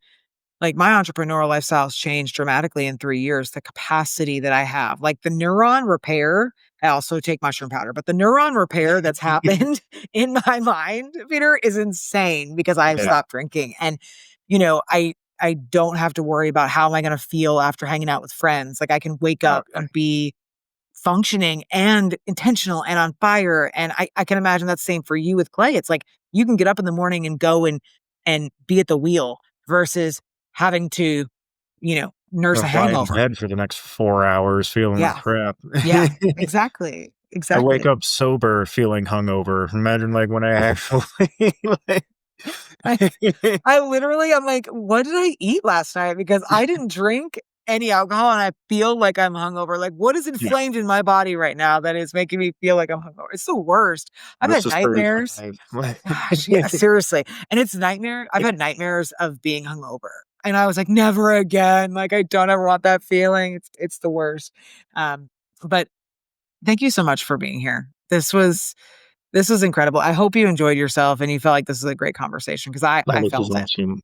like my entrepreneurial lifestyle's changed dramatically in 3 years, the capacity that I have, like the neuron repair. I also take mushroom powder, but the neuron repair that's happened in my mind, Peter, is insane because I've Yeah. stopped drinking. And, I don't have to worry about how am I going to feel after hanging out with friends. Like I can wake up Okay. and be functioning and intentional and on fire. And I can imagine that's the same for you with Clay. It's like you can get up in the morning and go and be at the wheel versus having to, nurse a Lie in hangover. bed for the next 4 hours feeling like Yeah. crap. Yeah. Exactly. I wake Exactly. up sober feeling hungover. Imagine, like, when I actually, like I, I literally, I'm like, what did I eat last night? Because I didn't drink any alcohol and I feel like I'm hungover. Like, what is Yeah, inflamed in my body right now that is making me feel like I'm hungover? It's the worst. I've this had is nightmares. 35. Like Gosh, yeah, seriously. And it's nightmare. I've had nightmares of being hungover. And I was like, never again. Like, I don't ever want that feeling. It's the worst. But thank you so much for being here. This was incredible. I hope you enjoyed yourself and you felt like this was a great conversation because I, Oh, I this is felt it awesome.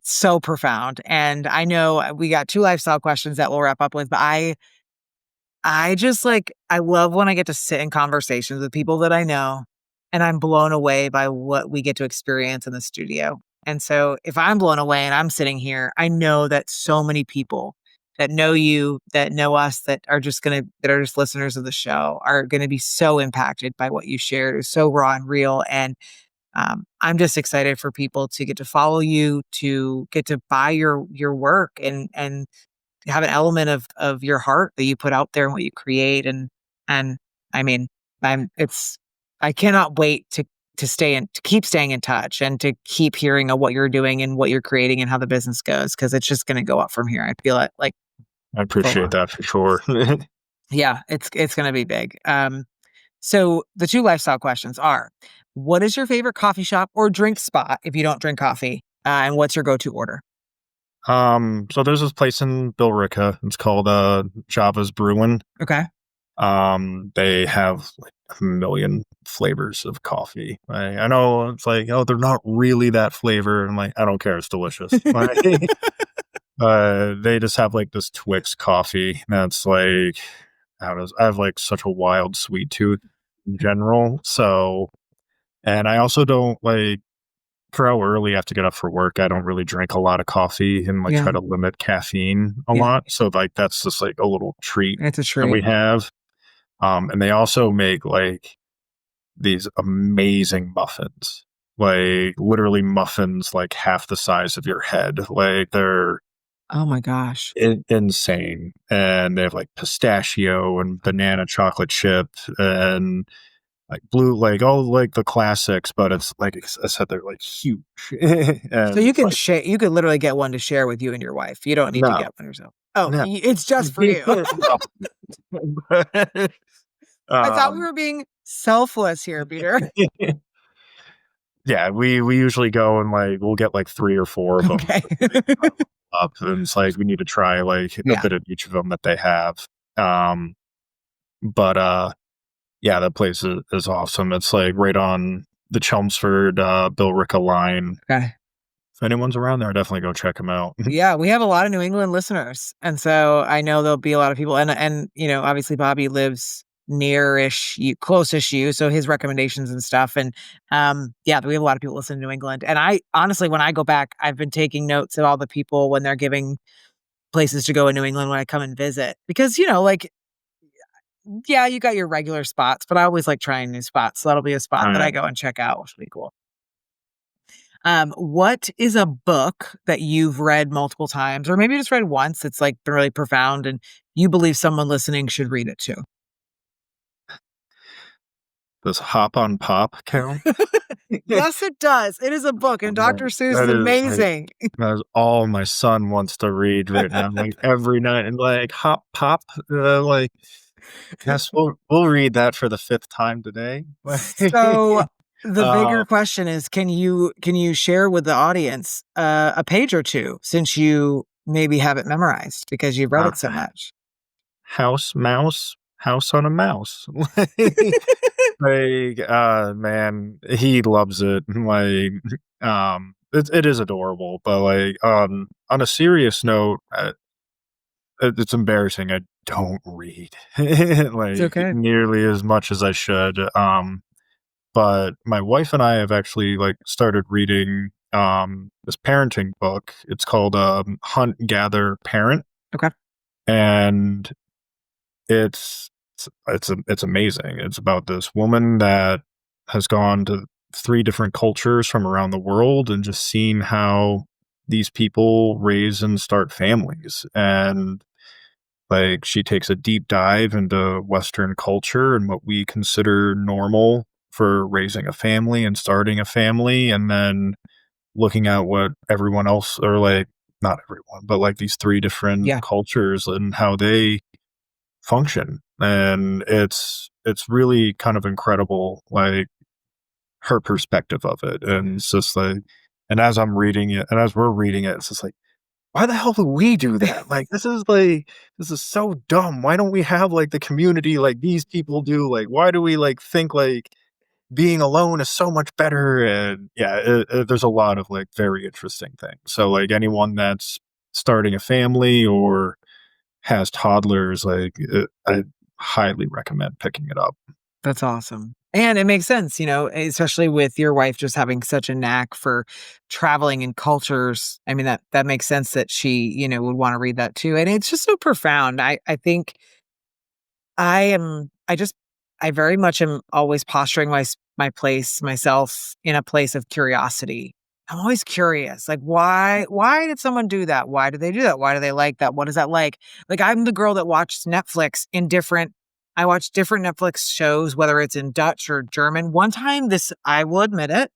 so profound. And I know we got 2 lifestyle questions that we'll wrap up with, but I just like I love when I get to sit in conversations with people that I know and I'm blown away by what we get to experience in the studio. And so if I'm blown away and I'm sitting here, I know that so many people that know you, that know us, that are just listeners of the show are going to be so impacted by what you shared. It's so raw and real. And I'm just excited for people to get to follow you, to get to buy your work and have an element of your heart that you put out there and what you create. And I mean, I cannot wait to keep staying in touch and to keep hearing of what you're doing and what you're creating and how the business goes, because it's just going to go up from here. I feel it like I appreciate that for sure. yeah, it's going to be big. So the two lifestyle questions are: what is your favorite coffee shop or drink spot if you don't drink coffee? And what's your go-to order? So there's this place in Billerica. It's called Java's Brewin'. Okay. They have like a million flavors of coffee. I know it's like, oh, they're not really that flavor. I'm like, I don't care. It's delicious. They just have like this Twix coffee that's like, I have like such a wild sweet tooth in general. So, and I also don't like, for how early I have to get up for work, I don't really drink a lot of coffee and like Yeah. try to limit caffeine a Yeah. lot. So like that's just like a little treat It's a that we treat. have. And they also make like these amazing muffins, like literally muffins like half the size of your head. Like they're Oh my gosh. insane. And they have like pistachio and banana chocolate chip and like blue, like all like the classics, but it's like I said, they're like huge. So And you it's can like, share. You could literally get one to share with you and your wife. You don't need to no, get one yourself. Oh, no. it's just for you. I thought we um, were being selfless here, Peter. yeah, we usually go and like we'll get like 3 or 4 of them Okay. up, and it's like we need to try like a Yeah. bit of each of them that they have. Um, but yeah, that place is awesome. It's like right on the Chelmsford Billerica line. Okay. If anyone's around there, definitely go check them out. Yeah, we have a lot of New England listeners, and so I know there'll be a lot of people. And obviously Bobby lives nearish you, close-ish you, so his recommendations and stuff. And yeah, we have a lot of people listening to New England. And I honestly, when I go back, I've been taking notes of all the people when they're giving places to go in New England when I come and visit, because like yeah, you got your regular spots, but I always like trying new spots. So that'll be a spot All that I right. go and check out, which will be cool. What is a book that you've read multiple times, or maybe just read once? It's like been really profound, and you believe someone listening should read it too. Does Hop on Pop count? Yes, it does. It is a book, and Dr. Seuss is That is like, amazing. that is all my son wants to read right now, like every night, and like Hop Pop, like yes, we'll read that for the 5th time today. So the bigger Um, question is, can you share with the audience a page or two, since you maybe have it memorized because you've read uh, it so much? House Mouse, House on a Mouse. Like, man, he loves it. Like, it is adorable, but like, on a serious note, it's embarrassing. I don't read It's like okay. nearly as much as I should. But my wife and I have actually like started reading this parenting book. It's called Hunt, Gather, Parent, Okay. and it's it's amazing. It's about this woman that has gone to 3 different cultures from around the world and just seen how these people raise and start families. And like she takes a deep dive into Western culture and what we consider normal for raising a family and starting a family, and then looking at what everyone else, or like not everyone, but like these 3 different Yeah. cultures and how they function. And it's really kind of incredible, like her perspective of it. And it's just like, and as I'm reading it and as we're reading it, it's just like, why the hell do we do that? Like this is so dumb. Why don't we have like the community like these people do? Like why do we like think like being alone is so much better? And yeah, there's a lot of like very interesting things. So like anyone that's starting a family or has toddlers, like I highly recommend picking it up. That's awesome. And it makes sense, especially with your wife just having such a knack for traveling in cultures. I mean, that makes sense that she, would want to read that too. And it's just so profound. I think I am I just I very much am always posturing myself in a place of curiosity. I'm always curious. Like why did someone do that? Why do they do that? Why do they like that? What is that like? Like I'm the girl that watched Netflix in different I watch different Netflix shows, whether it's in Dutch or German. One time I will admit it.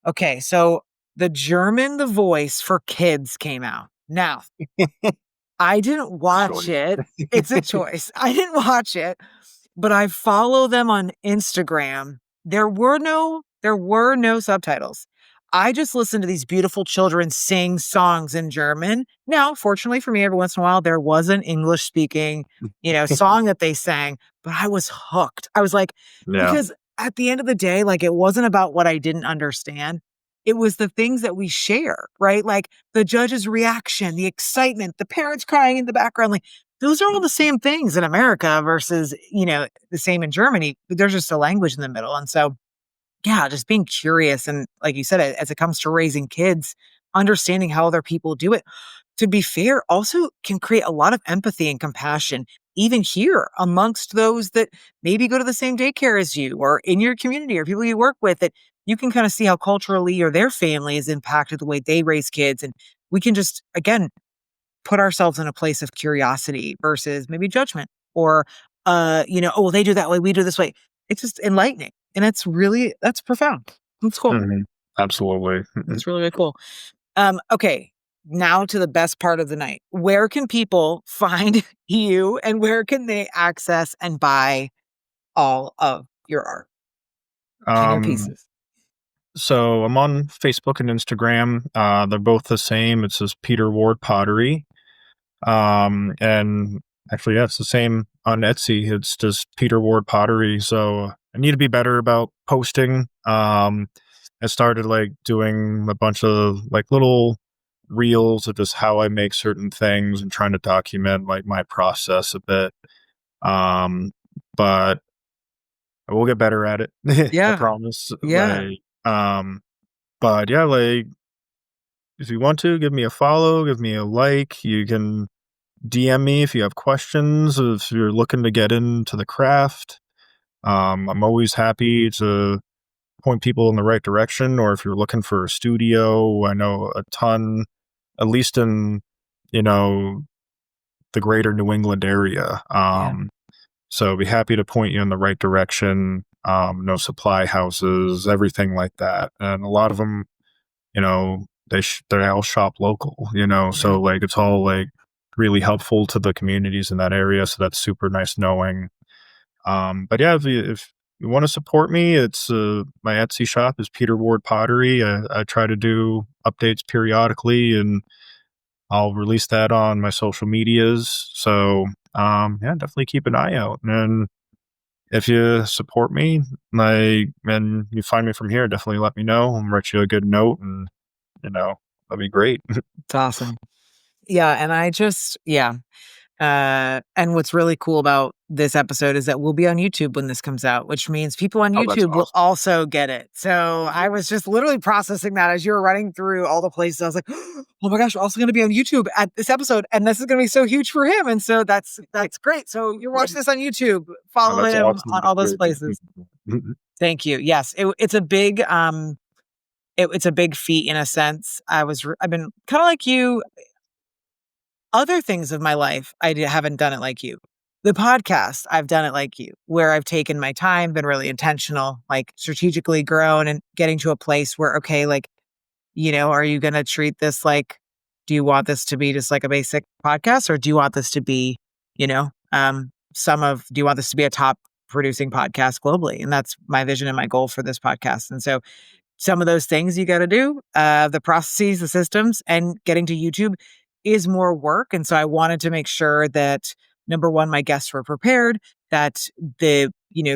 Okay, so the German The Voice for Kids came out. Now, I didn't watch Choice. it. It's a choice. I didn't watch it, but I follow them on Instagram. There were no subtitles. I just listened to these beautiful children sing songs in German. Now, fortunately for me, every once in a while there was an English speaking, song that they sang, but I was hooked. I was like, Yeah. because at the end of the day, like it wasn't about what I didn't understand. It was the things that we share, right? Like the judge's reaction, the excitement, the parents crying in the background. Like those are all the same things in America versus, the same in Germany. But there's just a language in the middle. And so, yeah, just being curious. And like you said, as it comes to raising kids, understanding how other people do it, to be fair, also can create a lot of empathy and compassion, even here amongst those that maybe go to the same daycare as you or in your community or people you work with, that you can kind of see how culturally or their family is impacted the way they raise kids. And we can just, again, put ourselves in a place of curiosity versus maybe judgment or, oh, well, they do that way, we do this way. It's just enlightening. And that's profound. That's cool. Mhm. Absolutely. It's really, really cool. Okay. Now to the best part of the night. Where can people find you and where can they access and buy all of your art and your Um, pieces? so I'm on Facebook and Instagram. They're both the same. It says Peter Ward Pottery. And actually, yeah, it's the same on Etsy. It's just Peter Ward Pottery. So I need to be better about posting. I started like doing a bunch of like little reels of just how I make certain things and trying to document like my process a bit. Um, but I will get better at it. I Yeah. promise. Yeah. But yeah, like if you want to give me a follow, give me a like. You can DM me if you have questions, if you're looking to get into the craft. I'm always happy to point people in the right direction, or if you're looking for a studio, I know a ton, at least in, you know, the greater New England area. Yeah. So be happy to point you in the right direction. No supply houses, everything like that. And a lot of them, they all shop local, so like it's all like really helpful to the communities in that area. So that's super nice knowing. But yeah, if you want to support me, it's my Etsy shop is Peter Ward Pottery. I try to do updates periodically, and I'll release that on my social medias. So yeah, definitely keep an eye out. And if you support me, and you find me from here, definitely let me know. I'll write you a good note, and that'd be great. It's awesome. Yeah. And and what's really cool about this episode is that we'll be on YouTube when this comes out, which means people on Oh, that's YouTube will awesome. also get it. So I was just literally processing that as you were running through all the places. I was like, oh my gosh, we're also going to be on YouTube at this episode. And this is going to be so huge for him. And so that's great. So you're watching this on YouTube. Oh, Follow that's him awesome. on all those places. Thank you. Yes. It's a big, it's a big feat in a sense. I've been kind of like you. Other things of my life, haven't done it like you. The podcast, I've done it like you, where I've taken my time, been really intentional, like strategically grown and getting to a place where, okay, like, are you going to treat this like, do you want this to be just like a basic podcast or do you want this to be, do you want this to be a top producing podcast globally? And that's my vision and my goal for this podcast. And so some of those things you got to do, the processes, the systems, and getting to YouTube is more work. And so I wanted to make sure that number one, my guests were prepared, that the,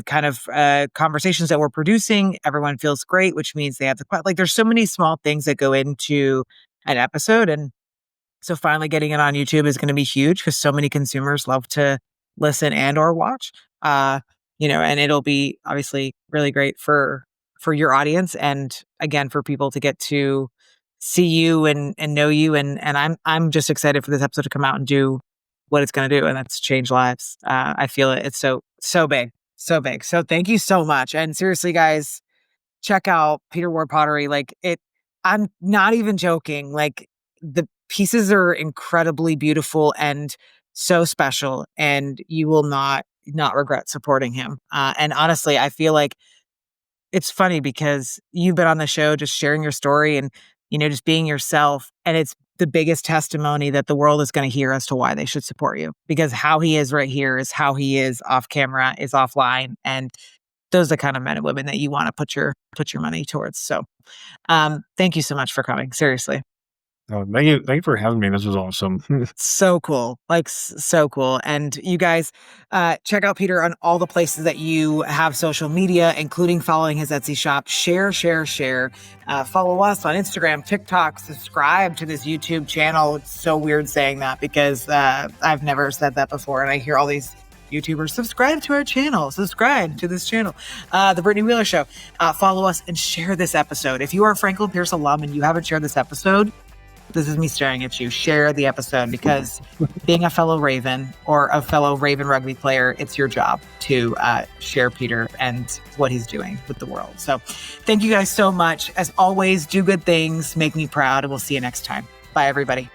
kind of conversations that we're producing, everyone feels great, which means they have like, there's so many small things that go into an episode. And so finally getting it on YouTube is going to be huge because so many consumers love to listen and or watch. and it'll be obviously really great for your audience. And again, for people to get to see you and know you. And I'm just excited for this episode to come out and do what it's going to do. And that's change lives. I feel it. It's so big, so big. So thank you so much. And seriously, guys, check out Peter Ward Pottery. I'm not even joking. Like, the pieces are incredibly beautiful and so special, and you will not regret supporting him. And honestly, I feel like it's funny because you've been on the show just sharing your story and, just being yourself. And it's the biggest testimony that the world is going to hear as to why they should support you, because how he is right here is how he is off camera, is offline. And those are the kind of men and women that you want to put your money towards. So thank you so much for coming. Seriously. Oh, thank you for having me. This was awesome. So cool. So cool. And you guys, check out Peter on all the places that you have social media, including following his Etsy shop. Share. Follow us on Instagram, TikTok, subscribe to this YouTube channel. It's so weird saying that because I've never said that before. And I hear all these YouTubers, subscribe to our channel, subscribe to this channel, The Brittany Wheeler Show. Follow us and share this episode. If you are a Franklin Pierce alum and you haven't shared this episode, this is me staring at you. Share the episode, because being a fellow Raven or a fellow Raven rugby player, it's your job to share Peter and what he's doing with the world. So thank you guys so much. As always, do good things, make me proud, and we'll see you next time. Bye, everybody.